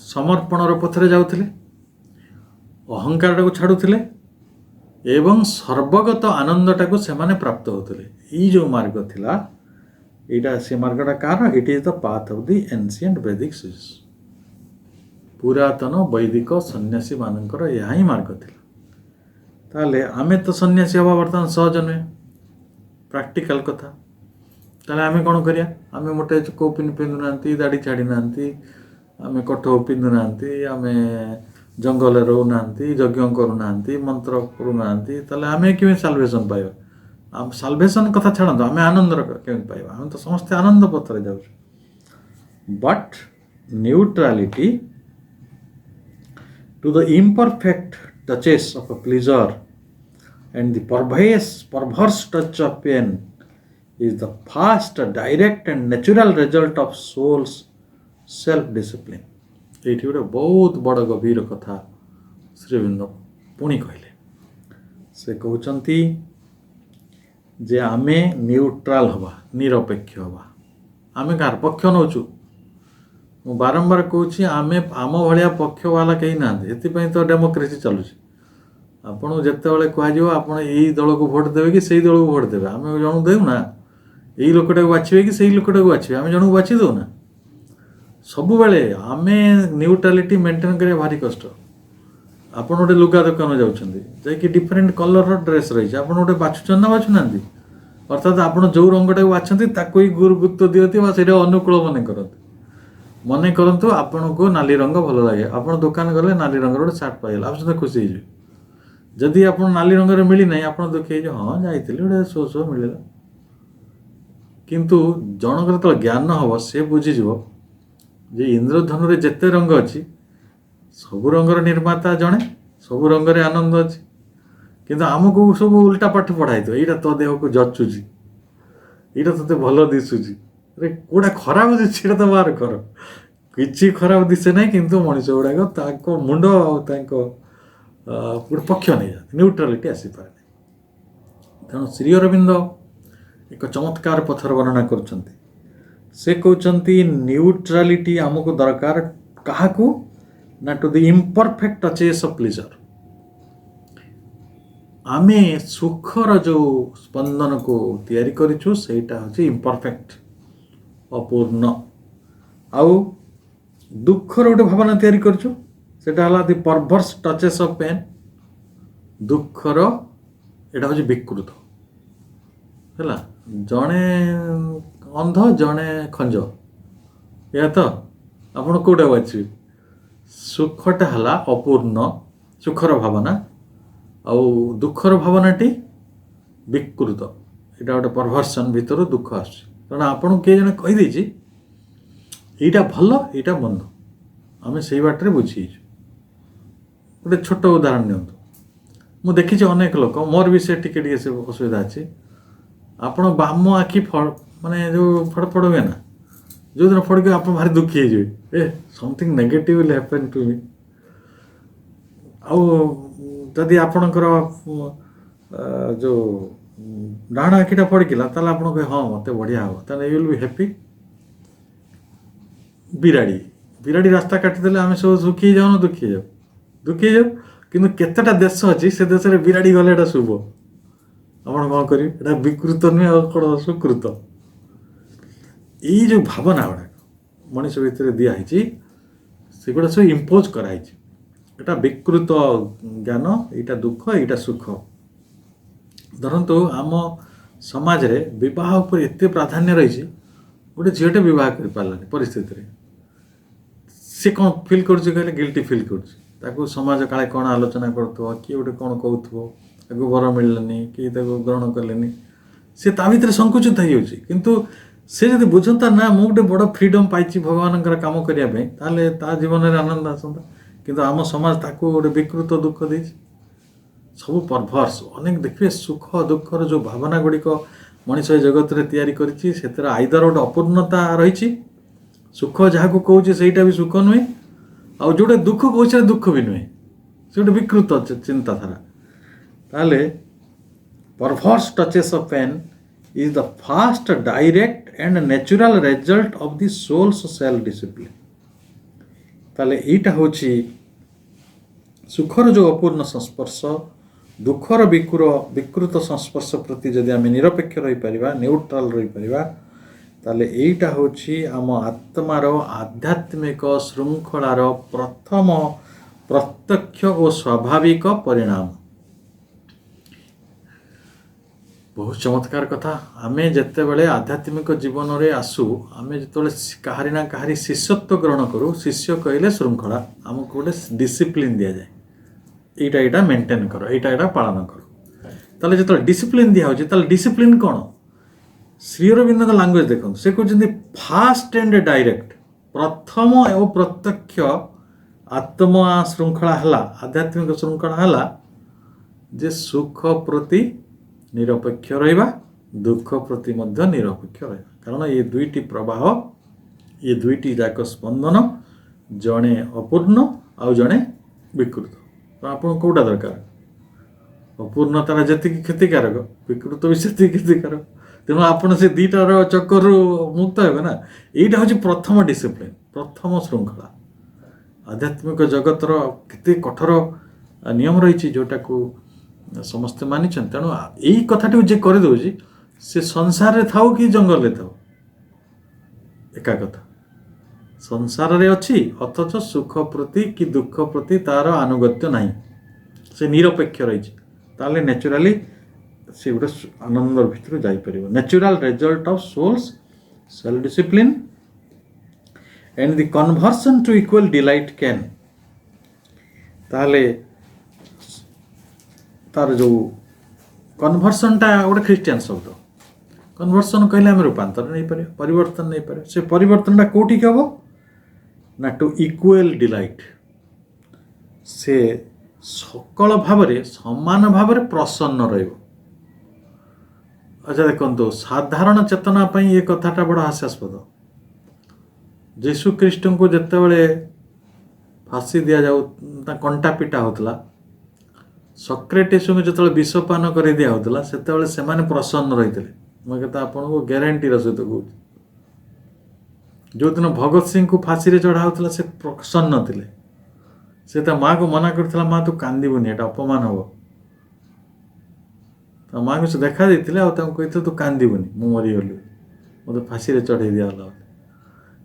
[SPEAKER 2] समर्पणर पथरे जाऊले अहंकार को छाड़ुले एवं सर्वगत आनंदटा को सेमाने प्राप्त होते ये जो मार्ग थिला यहाँ से मार्गटा कार it is the path of the ancient Vedic सिज पुरातन वैदिक सन्यासी मानकर यह ही मार्ग थिला ताले आमे तो सन्यासी हवा बर्तमान सहज नुहे प्रैक्टिकल कथा ताले आमे कौन करिया आमे मोटे कोपिन पिंधु नांती दाढ़ी छाड़ी नांती आमे कठो पिंधु नांती आमे जंगल रो नांती यज्ञ करू नांती मंत्र करू नांती ताले आमे किवे साल्वेशन पाइबा आम साल्वेशन कथा छाड़ो आम आनंद केमी पाइबा आम तो समस्ते आनंद पथरे जाऊँ but neutrality to the imperfect touches of a pleasure and the perverse touch of pain is the fast, direct and natural result of soul's self-discipline. ଏଇଠି ଗୋଟେ ବହୁତ ବଡ଼ ଗଭୀର କଥା ଶ୍ରୀବିନ୍ଦ ପୁଣି କହିଲେ। ସେ କହୁଛନ୍ତି ଯେ ଆମେ ନ୍ୟୁଟ୍ରାଲ ହେବା, ନିରପେକ୍ଷ ହେବା। ଆମେ କାହାର ପକ୍ଷ ନେଉଛୁ? ମୁଁ ବାରମ୍ବାର କହୁଛି ଆମେ ଆମ ଭଳିଆ ପକ୍ଷ ବାଲା କେହି ନାହାନ୍ତି, ଏଥିପାଇଁ ତ ଡେମୋକ୍ରେସି ଚାଲୁଛି। ଆପଣଙ୍କୁ ଯେତେବେଳେ କୁହାଯିବ ଆପଣ ଏଇ ଦଳକୁ ଭୋଟ ଦେବେ କି ସେଇ ଦଳକୁ ଭୋଟ ଦେବେ, ଆମେ ଜଣକୁ ଦେଉନା। ଏଇ ଲୋକଟାକୁ ବାଛିବେ କି ସେଇ ଲୋକଟାକୁ ବାଛିବେ, ଆମେ ଜଣକୁ ବାଛି ଦେଉନା। ସବୁବେଳେ ଆମେ ନ୍ୟୁଟ୍ରାଲିଟି ମେଣ୍ଟେନ୍ କରିବା ଭାରି କଷ୍ଟ। ଆପଣ ଗୋଟେ ଲୁଗା ଦୋକାନ ଯାଉଛନ୍ତି, ଯାଇକି ଡିଫରେଣ୍ଟ କଲର୍ର ଡ୍ରେସ୍ ରହିଛି, ଆପଣ ଗୋଟେ ବାଛୁଛନ୍ତି ନା ବାଛୁନାହାନ୍ତି? ଅର୍ଥାତ୍ ଆପଣ ଯେଉଁ ରଙ୍ଗଟାକୁ ବାଛନ୍ତି ତାକୁ ହିଁ ଗୁରୁତ୍ୱ ଦିଅନ୍ତି ବା ସେଇଟା ଅନୁକୂଳ ମନେ କରନ୍ତି। ମନେ କରନ୍ତୁ ଆପଣଙ୍କୁ ନାଲି ରଙ୍ଗ ଭଲ ଲାଗେ, ଆପଣ ଦୋକାନ ଗଲେ ନାଲି ରଙ୍ଗର ଗୋଟେ ସାର୍ଟ ପାଇଗଲେ, ଆପଣ ସହିତ ଖୁସି ହେଇଯିବେ। ଯଦି ଆପଣ ନାଲି ରଙ୍ଗରେ ମିଳିନାହିଁ, ଆପଣ ଦୁଃଖୀ ହେଇଯିବେ, ହଁ ଯାଇଥିଲି ଗୋଟେ ଶୋ ମିଳିଲା। କିନ୍ତୁ ଜଣଙ୍କର ଯେତେବେଳେ ଜ୍ଞାନ ହେବ ସେ ବୁଝିଯିବ ଯେ ଇନ୍ଦ୍ରଧନୁରେ ଯେତେ ରଙ୍ଗ ଅଛି ସବୁ ରଙ୍ଗର ନିର୍ମାତା ଜଣେ, ସବୁ ରଙ୍ଗରେ ଆନନ୍ଦ ଅଛି। କିନ୍ତୁ ଆମକୁ ସବୁ ଉଲ୍ଟା ପାଠ ପଢ଼ା ହେଇଥିବ, ଏଇଟା ତୋ ଦେହକୁ ଜଚୁଛି, ଏଇଟା ତୋତେ ଭଲ ଦିଶୁଛି, ଆରେ କେଉଁଟା ଖରାପ ଦିଶୁଛି ସେଇଟା ତ ବାହାର କର। କିଛି ଖରାପ ଦିଶେ ନାହିଁ, କିନ୍ତୁ ମଣିଷ ଗୁଡ଼ାକ ତାଙ୍କ ମୁଣ୍ଡ ଆଉ ତାଙ୍କ ଗୋଟେ ପକ୍ଷ ନେଇଯାନ୍ତି, ନ୍ୟୁଟ୍ରାଲିଟି ଆସିପାରେ ନାହିଁ। ତେଣୁ ଶ୍ରୀ ଅରବିନ୍ଦ ଏକ ଚମତ୍କାର ପଥର ବର୍ଣ୍ଣନା କରୁଛନ୍ତି। ସେ କହୁଛନ୍ତି ନ୍ୟୁଟ୍ରାଲିଟି ଆମକୁ ଦରକାର କାହାକୁ ନା ଟୁ ଦି ଇମ୍ପରଫେକ୍ଟ ଟଚେସ୍ ଅଫ୍ ପ୍ଲେଜର। ଆମେ ସୁଖର ଯେଉଁ ସ୍ପନ୍ଦନକୁ ତିଆରି କରିଛୁ ସେଇଟା ହେଉଛି ଇମ୍ପରଫେକ୍ଟ, ଅପୂର୍ଣ୍ଣ। ଆଉ ଦୁଃଖର ଗୋଟେ ଭାବନା ତିଆରି କରିଛୁ, ସେଇଟା ହେଲା ଦି ପରଭର୍ସ ଟଚେସ୍ ଅଫ୍ ପେନ୍। ଦୁଃଖର ଏଇଟା ହେଉଛି ବିକୃତ ହେଲା। ଜଣେ ଅନ୍ଧ ଜଣେ ଖଞ୍ଜ, ଏହା ତ ଆପଣ କେଉଁଟା ବାଛିବେ? ସୁଖଟା ହେଲା ଅପୂର୍ଣ୍ଣ, ସୁଖର ଭାବନା, ଆଉ ଦୁଃଖର ଭାବନାଟି ବିକୃତ। ଏଇଟା ଗୋଟେ ପରଭର୍ସନ୍ ଭିତରୁ ଦୁଃଖ ଆସୁଛି। କାରଣ ଆପଣଙ୍କୁ କିଏ ଜଣେ କହିଦେଇଛି ଏଇଟା ଭଲ ଏଇଟା ମନ୍ଦ, ଆମେ ସେଇ ବାଟରେ ବୁଝିଯାଇଛୁ। ଗୋଟେ ଛୋଟ ଉଦାହରଣ ନିଅନ୍ତୁ। ମୁଁ ଦେଖିଛି ଅନେକ ଲୋକ, ମୋର ବି ସେ ଟିକେ ସେ ଅସୁବିଧା ଅଛି। ଆପଣ ବାମ ଆଖି ମାନେ ଯେଉଁ ଫଡ଼ଫଡ଼ ହୁଏ ନା, ଯେଉଁଦିନ ଫଡ଼ିକି ଆପଣ ଭାରି ଦୁଃଖୀ ହେଇଯିବେ, something negative will happen two ମି। ଆଉ ଯଦି ଆପଣଙ୍କର ଯେଉଁ ଡାହାଣ ଆଖିଟା ପଡ଼ିକିଲା ତାହେଲେ ଆପଣ କହିବେ ହଁ ମୋତେ ବଢ଼ିଆ ହେବ, ତାହେଲେ ୟୁ ୱିଲ୍ ବି ହ୍ୟାପି। ବିରାଡ଼ି ରାସ୍ତା କାଟିଦେଲେ ଆମେ ସବୁ ସୁଖୀ ହେଇଯାଉନ, ଦୁଃଖୀ ହେଇଯାଉ। କିନ୍ତୁ କେତେଟା ଦେଶ ଅଛି ସେ ଦେଶରେ ବିରାଡ଼ି ଗଲେ ଏଇଟା ଶୁଭ। ଆପଣ କ'ଣ କରିବେ? ଏଇଟା ବିକୃତ ନୁହେଁ ଆଉ କ'ଣ ସୁକୃତ। ଏଇ ଯେଉଁ ଭାବନା ଗୁଡ଼ାକ ମଣିଷ ଭିତରେ ଦିଆହେଇଛି ସେଗୁଡ଼ା ସବୁ ଇମ୍ପୋଜ୍ କରାହେଇଛି। ଏଇଟା ବିକୃତ ଜ୍ଞାନ, ଏଇଟା ଦୁଃଖ, ଏଇଟା ସୁଖ। ଧରନ୍ତୁ ଆମ ସମାଜରେ ବିବାହ ଉପରେ ଏତେ ପ୍ରାଧାନ୍ୟ ରହିଛି, ଗୋଟେ ଝିଅଟେ ବିବାହ କରିପାରିଲାନି ପରିସ୍ଥିତିରେ, ସେ କ'ଣ ଫିଲ୍ କରୁଛି କହିଲେ? ଗିଲ୍ଟି ଫିଲ୍ କରୁଛି। ତାକୁ ସମାଜ କାଳେ କ'ଣ ଆଲୋଚନା କରୁଥିବ, କିଏ ଗୋଟେ କ'ଣ କହୁଥିବ, ତାକୁ ବର ମିଳିଲାନି କି ତାକୁ ଗ୍ରହଣ କଲେନି, ସେ ତା ଭିତରେ ସଙ୍କୁଚିତ ହେଇଯାଉଛି। କିନ୍ତୁ ସେ ଯଦି ବୁଝନ୍ତା ନା ମୁଁ ଗୋଟେ ବଡ଼ ଫ୍ରିଡ଼ମ୍ ପାଇଛି ଭଗବାନଙ୍କର କାମ କରିବା ପାଇଁ, ତାହେଲେ ତା ଜୀବନରେ ଆନନ୍ଦ ଆସନ୍ତା। କିନ୍ତୁ ଆମ ସମାଜ ତାକୁ ଗୋଟେ ବିକୃତ ଦୁଃଖ ଦେଇଛି। ସବୁ ପରଭର୍ସ। ଅନେକ ଦେଖିବେ ସୁଖ ଦୁଃଖର ଯେଉଁ ଭାବନା ଗୁଡ଼ିକ ମଣିଷ ଏ ଜଗତରେ ତିଆରି କରିଛି, ସେଥିରେ ଆଇଦର ଗୋଟେ ଅପୂର୍ଣ୍ଣତା ରହିଛି। ସୁଖ ଯାହାକୁ କହୁଛି ସେଇଟା ବି ସୁଖ ନୁହେଁ, ଆଉ ଯେଉଁଟା ଦୁଃଖ କହୁଛି ସେଇଟା ଦୁଃଖ ବି ନୁହେଁ, ସେ ଗୋଟେ ବିକୃତ ଚିନ୍ତାଧାରା। ତାହେଲେ perverse touches of pain is the fast, direct and natural result of the soul's self-discipline. ତାହେଲେ ଏଇଟା ହେଉଛି ସୁଖର ଯେଉଁ ଅପୂର୍ଣ୍ଣ ସଂସ୍ପର୍ଶ, ଦୁଃଖର ବିକୃତ ସଂସ୍ପର୍ଶ ପ୍ରତି ଯଦି ଆମେ ନିରପେକ୍ଷ ରହିପାରିବା, ନ୍ୟୁଟ୍ରାଲ ରହିପାରିବା, ତାହେଲେ ଏଇଟା ହେଉଛି ଆମ ଆତ୍ମାର ଆଧ୍ୟାତ୍ମିକ ଶୃଙ୍ଖଳାର ପ୍ରଥମ ପ୍ରତ୍ୟକ୍ଷ ଓ ସ୍ୱାଭାବିକ ପରିଣାମ। ବହୁତ ଚମତ୍କାର କଥା। ଆମେ ଯେତେବେଳେ ଆଧ୍ୟାତ୍ମିକ ଜୀବନରେ ଆସୁ, ଆମେ ଯେତେବେଳେ କାହାରି ନା କାହାରି ଶିଷ୍ୟତ୍ୱ ଗ୍ରହଣ କରୁ, ଶିଷ୍ୟ କହିଲେ ଶୃଙ୍ଖଳା, ଆମକୁ ଗୋଟେ ଡିସିପ୍ଲିନ୍ ଦିଆଯାଏ, ଏଇଟା ମେଣ୍ଟେନ୍ କର, ଏଇଟା ପାଳନ କର। ତାହେଲେ ଯେତେବେଳେ ଡିସିପ୍ଲିନ୍ ଦିଆହେଉଛି, ତାହେଲେ ଡିସିପ୍ଲିନ୍ କ'ଣ? ଶ୍ରୀ ଅରବିନ୍ଦଙ୍କ ଲାଙ୍ଗୁଏଜ୍ ଦେଖନ୍ତୁ, ସେ କହୁଛନ୍ତି ଫାଷ୍ଟ ଆଣ୍ଡ ଡାଇରେକ୍ଟ, प्रथम एवं प्रत्यक्ष आत्मा श्रृंखला है आध्यात्मिक श्रृंखला है जे सुख प्रति निरपेक्ष रहिबा दुख प्रति मध्य निरपेक्ष रहिबा कारण ये दुईटी प्रवाह ये दुईटी जाक स्पंदन जड़े अपूर्ण आउ जड़े विकृत तो आपन कोटा दरकार अपूर्णतार जी क्षतिकारक विकृत भी से क्षतिकारक तेणु आपड़ से दुईटार चक्कर मुक्त हे ना यहीटा हूँ प्रथम डिसिप्लिन प्रथम श्रृंखला आध्यात्मिक जगतर केते कठोर नियम रही जोटा को समस्ते मानी तेणु यही कथाटी जे करदे से संसार रे थाओ कि जंगल रे थाओ एका कथा संसार रे अच्छी अथच सुख प्रति कि दुख प्रति तार आनुगत्य नहीं से निरपेक्ष रही ताले नेचुराली से गोटे आनंद भीतर जापर natural result of soul's self discipline and the conversion to equal delight can ताले तार जो कन्वर्सन टा गोटे ख्रीस्टियन शब्द कन्वर्सन कहले आम रूपांतर नहीं पारे परिवर्तन नहीं पारे से परिवर्तन टा कोठी हम ना टू इक्वल डिलाइट से सकल भाव समान भाव प्रसन्न रहिबो अच्छा देखो साधारण चेतना ये कथाटा बड़ा हास्यास्पद जीशु ख्रीस्ट को जिते बड़े फांसी दि जाऊ कंटा पिटा होता सक्रेटिस को जो विषपान कर दिया होता से प्रसन्न रही थे मैं कहता आपको ग्यारंटी सहित कहूँ जो दिन भगत सिंह को फांसी रे चढ़ा होता से प्रसन्न थे से माँ को मना करता माँ तू कांदबुनि एटा अपमान हम तो माँ को से देखा देते कहते तू कांदबुनि मु मरीगली मत फांसी रे चढ़े दिगला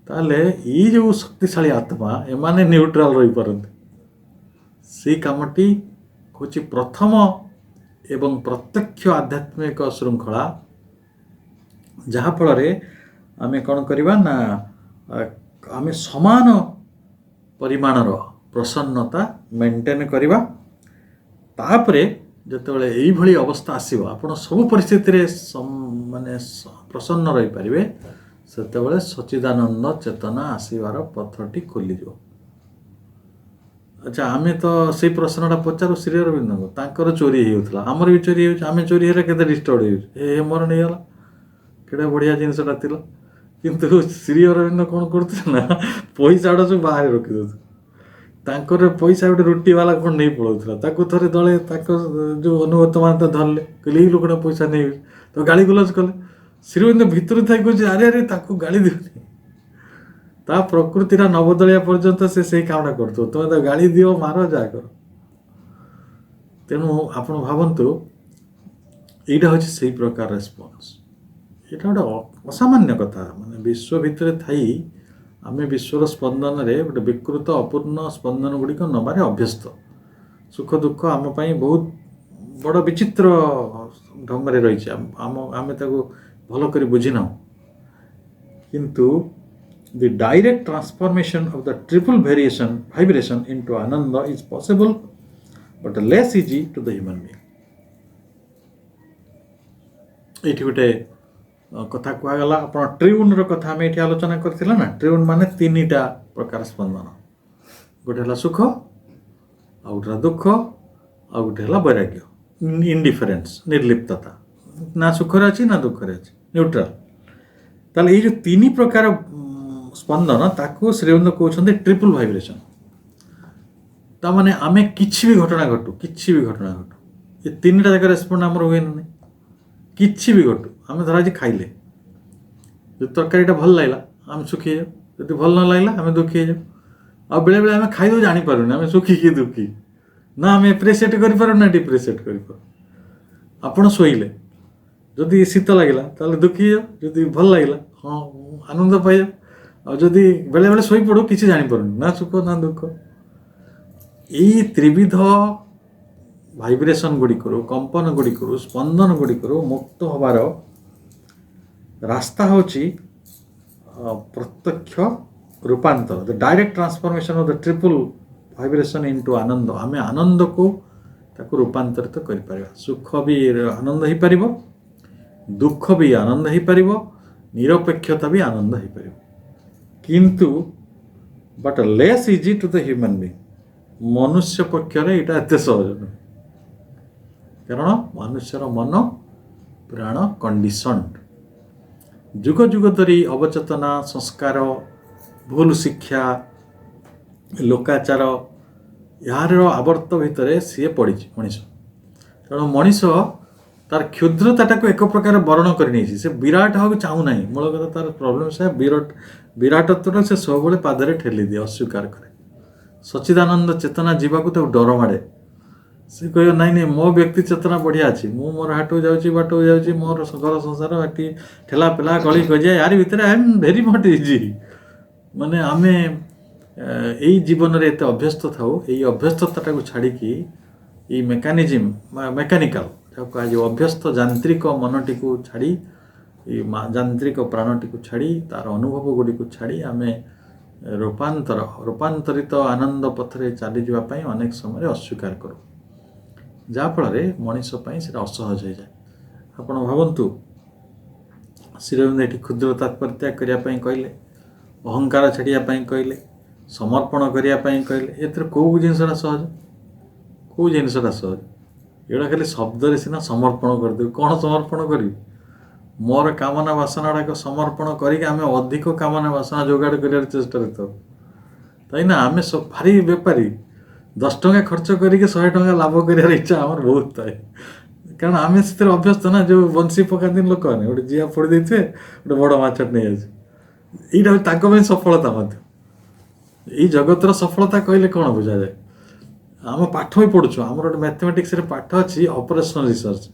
[SPEAKER 2] ताले ये जो शक्तिशाली आत्मा एमाने न्यूट्राल रही पारते से कामटी हूँ प्रथम एवं प्रत्यक्ष आध्यात्मिक श्रृंखला जहाँफल आम कौन करवा ना आम समान परिमाणर प्रसन्नता मेंटेन करवा तापरे जिते यही अवस्था आसो आप सब परिस्थिति माने प्रसन्न रही पारे से सच्चिदानंद चेतना आसवार पथटी खोल अच्छा आम तो से प्रश्नटा पचारू श्री अरविंद को चोरी होता आमर भी चोरी होमें चोरी है के डिस्टर्ब हो मोर नहीं गला केड़ा बढ़िया जिनसटा थी किंतु श्री अरविंद कौन करते ना पैसा सब बाहर रखी दे पैसा गोटे रुटी वाला कौन नहीं पलाऊला थे दले जो अनुगत मान धरले कहले लोकटा पैसा नहीं तो गाड़ी गुलज कले श्रीअरविंद भितर थी कहे अरे अरे गाड़ी दिवनी ता प्रकृतिर नवदलिया पर्यंत से कामटा कर तुम गाड़ी दियो मार जा कर तेणु आप भावतु यहाँ हूँ से प्रकार रेस्पन्स यहाँ गोटे असामान्य कथा माने विश्व भितर थी आम विश्वर स्पंदन रे गोटे विकृत अपूर्ण स्पंदन गुड़िक नबार अभ्यस्त सुख दुख आम बहुत बड़ विचित्र ढंग से रही आम भल कर बुझीना किंतु the direct transformation of the triple vibration into ananda is possible but less easy to the human being एठी गोटे कथा कहगला आप ट्रिब्यून कथा आम ये आलोचना करथिला ना ट्रिब्यून माने तीनटा प्रकार स्पंदन गोटे है सुख आ गोटे दुख आ गोटे है वैराग्य इंडिफरेन्स निर्लिप्तता ना सुखरे अच्छी ना दुखरे अच्छी न्यूट्राल ताले ये जो तीन प्रकार स्पंदन ताको श्रीअरविंद कहते ट्रिपल भाइब्रेशन ताने आम किसी भी घटना घटू ये तीन टा जगह रेस्पन्ड आमर हुए ना किसी भी घटू आम धर आज खाइले जो तरकारीटा भल लगला आम सुखी जाऊ जो भल न लगला आम दुखी जाऊ आ बेले बेले आम खाई जापर आम सुखी कि दुखी ना आम एप्रिशिएट कर ना डिप्रिशिएट कर आपड़ शोले जदि शीत लगे ताले दुखी जाऊ जदि भल लगला हाँ आनंद पाई जाऊ जदि बेले बेले शोई पड़ो किसी जापर ना सुख ना दुख यही त्रिविध भाइब्रेशन गुड़िकर कंपन गुड़िकर स्पंदन गुड़िकर मुक्त हबार रास्ता हूँ प्रत्यक्ष रूपांतर the direct transformation of the triple vibration into Ananda आम आनंद को ताको रूपांतरित कर सुख भी आनंद हो पार दुख भी आनंद हो पार निरपेक्षता भी आनंद हो पार किंतु but less easy to the human being. मनुष्य पक्षर यहाँ एत सहज नुह, कारण मनुष्यर मन प्राण कंडीशन जुग जुग धरी अवचेतना संस्कार भूल शिक्षा लोकाचार यार आवर्त भितर सी पड़ी मनीष। तेणु मनीष तार क्षुद्रताटा एक प्रकार बरण कर से विराट हाँ चाहूना मूल कथा तार प्रोब्लेम से विराटत्वटा से सब पादरे ठेली दिए अस्वीकार करे। सच्चिदानंद चेतना जीवाक डर माड़े से कह नाई नहीं मो व्यक्ति चेतना बढ़िया अच्छी मु मोर हाट जाऊँगी बाट जाऊँगी मोर घर संसार बाटी ठेला पेला गली गजिया यार भितर I am very much easy. माने आमे यही जीवन रे एत अभ्यस्त थाऊ यही अभ्यस्तता को छाड़ी ये मेकानिज्म मेकानिकल आज अभ्यस्त यांत्रिक मनटी को छाड़ी यांत्रिक प्राणटी को छाड़ी तार अनुभव गुड़ी को छाड़ी आमे रूपांतरित आनंद पथरे चली जावाई अनेक समय अस्वीकार करूँ जहाँफल मनीष से असहज हो जाए। आप भावतु श्रीअरविंद ये क्षुद्रता परित्याग करने कहले अहंकार छाड़ापी कहले समर्पण करने कहले ये कौ जिनसा सहज कौ जिनसा सहज एड़ा खाली शब्द सीना समर्पण करदेव कौन समर्पण करी मोर कामना वासना गुड़ाक समर्पण करके आम अधिक कामना वासना जोगाड़ कर चेष्टा तई ना आम सब भारी बेपारी 10 टଙ୍କା खर्च करके 100 टଙ୍କା लाभ कर इच्छा आम बहुत थाए कारण आम से अभ्यस्त ना जो बंशी पकाती लोक मैंने गोटे जिया फोड़ी देते गोटे बड़ माछट नहीं आज यहाँ सफलता यही जगतर सफलता कहले कौन बुझा जाए आम पाठ भी पढ़ुँ आम गोटे मैथमेटिक्स पाठ अच्छी ऑपरेशनल रिसर्च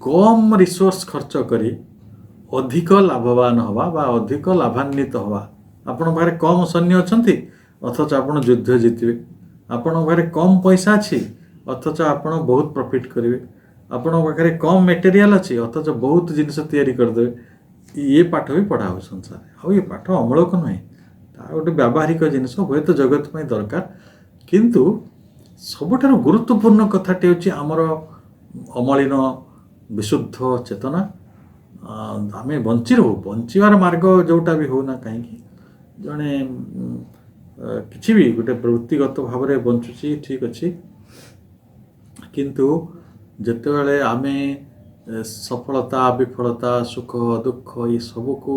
[SPEAKER 2] कम रिसोर्स खर्च करी अधिक लाभवान हवा बा अधिक लाभान्वित हवा। आपण पाखे कम सैन्य अच्छा अथच आप युद्ध जीतबे आपण पाखे कम पैसा अच्छी अथच आप बहुत प्रॉफिट करेंगे आपण पाखे कम मटेरियल अच्छी अथच बहुत जिनस तैयारी करदे ये पाठ भी पढ़ा हो संसार आ ये पाठ अमूलक नुहे गोटे व्यावहारिक जिनस हे तो जगत में दरकार किंतु सबुठार गुरुत्वपूर्ण कथाटी हूँ आमर अमलिन विशुद्ध चेतना आम बंची रू बंचार मार्ग जोटा भी होना कहीं जड़े किसी भी गोटे प्रवृत्तिगत भाव में बंचुची ठीक अच्छी किंतु जिते आम सफलता विफलता सुख दुख ये सब को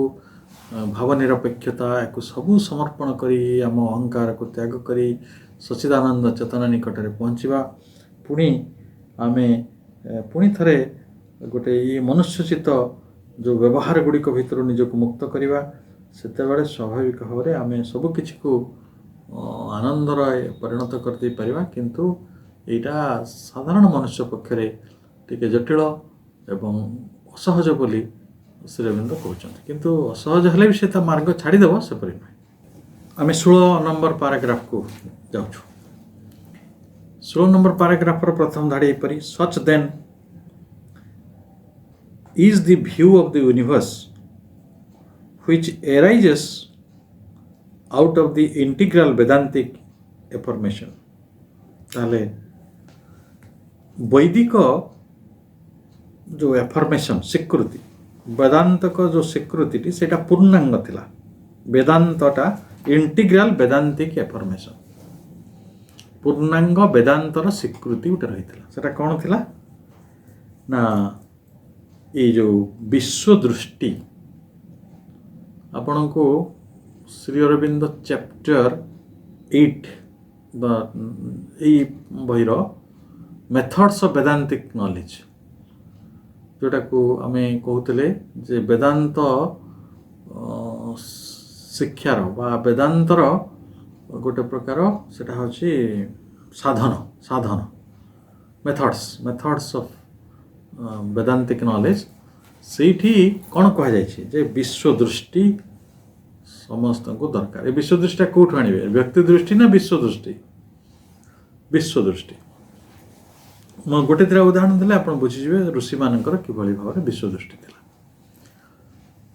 [SPEAKER 2] भावनिरपेक्षता या सबू समर्पण करी आम अहंकार को त्याग करी सच्चिदानंद चेतना निकट में पहुँचवा पुणी आम पुणी थे गोटे ये मनुष्यचित जो व्यवहार गुड़िक भितर निजक मुक्त करवा सेतेबेले स्वाभाविक भाव में आम सबकि को आनंदर परिणत करदे पारिबा किंतु यहाँ साधारण मनुष्य पक्षरे टिके जटिल एवं असहज बोली श्रीअरविंद कहते किंतु असहज हेले भी से मार्ग छाड़ीदेव सेपरी नुहे। आम 16 नंबर पैराग्राफ को जाऊँ 16 नंबर पैराग्राफर प्रथम धाड़ी परी सच then is the view of the universe which arises out of the integral Vedantic affirmation। ताले वैदिक जो एफर्मेशन स्वीकृति वेदांत को जो स्वीकृति सेटा पूर्णांग थिला वेदांतटा इंटीग्राल वेदांतिक एफर्मेशन पूर्णांग वेदांतर स्वीकृति गोटे रही सेटा कौन थिला ना ये जो विश्व दृष्टि आपण को श्रीअरविंद चैप्टर 8 बहिर मेथड्स ऑफ वेदांतिक नॉलेज जोटा को आम कहते जे वेदांत शिक्षार बा वेदांतर गोटे प्रकार सेटा होची साधन मेथड्स ऑफ वेदांतिक नॉलेज से कौन कह जाए विश्व दृष्टि समस्त को दरकार विश्व दृष्टि कौट आने व्यक्ति दृष्टि ना विश्व दृष्टि मैं गोटे दिटा उदाहरण देले आप बुझीजे ऋषि मानकर किभली भाव विश्व दृष्टि थिला।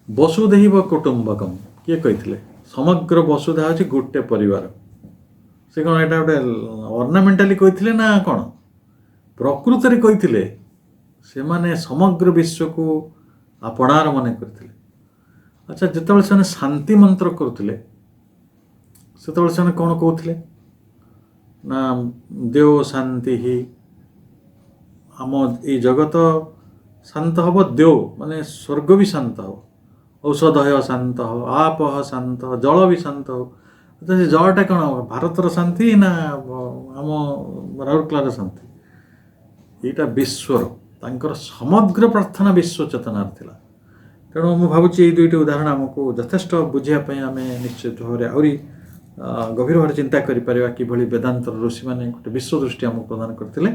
[SPEAKER 2] वसुधैव कुटुंबकम किए कही समग्र वसुधा हूँ गोटे परिवार से कौन यहाँ गोटे अर्नामेंटाली कही ना कौन प्रकृत में कही से माने समग्र विश्व को आपणार मन करते। अच्छा जिते से शांति मंत्र करुले ସେତେବେଳେ ସେମାନେ କ'ଣ କହୁଥିଲେ ନା ଦେଓ ଶାନ୍ତି ହି, ଆମ ଏଇ ଜଗତ ଶାନ୍ତ ହେବ, ଦେଓ ମାନେ ସ୍ୱର୍ଗ ବି ଶାନ୍ତ ହେବ, ଔଷଧୟ ଶାନ୍ତ ହେବ, ଆପହ ଶାନ୍ତ, ଜଳ ବି ଶାନ୍ତ ହେବ। ତ ସେ ଜଳଟା କ'ଣ ଭାରତର ଶାନ୍ତି ନା ଆମ ରାଉରକେଲାର ଶାନ୍ତି? ଏଇଟା ବିଶ୍ୱର, ତାଙ୍କର ସମଗ୍ର ପ୍ରାର୍ଥନା ବିଶ୍ୱ ଚେତନାର ଥିଲା। ତେଣୁ ମୁଁ ଭାବୁଛି ଏଇ ଦୁଇଟି ଉଦାହରଣ ଆମକୁ ଯଥେଷ୍ଟ ବୁଝିବା ପାଇଁ ଆମେ ନିଶ୍ଚିତ ଭାବରେ ଆହୁରି ଗଭୀର ଭାବରେ ଚିନ୍ତା କରିପାରିବା କିଭଳି ବେଦାନ୍ତର ଋଷିମାନେ ଗୋଟେ ବିଶ୍ୱ ଦୃଷ୍ଟି ଆମକୁ ପ୍ରଦାନ କରିଥିଲେ।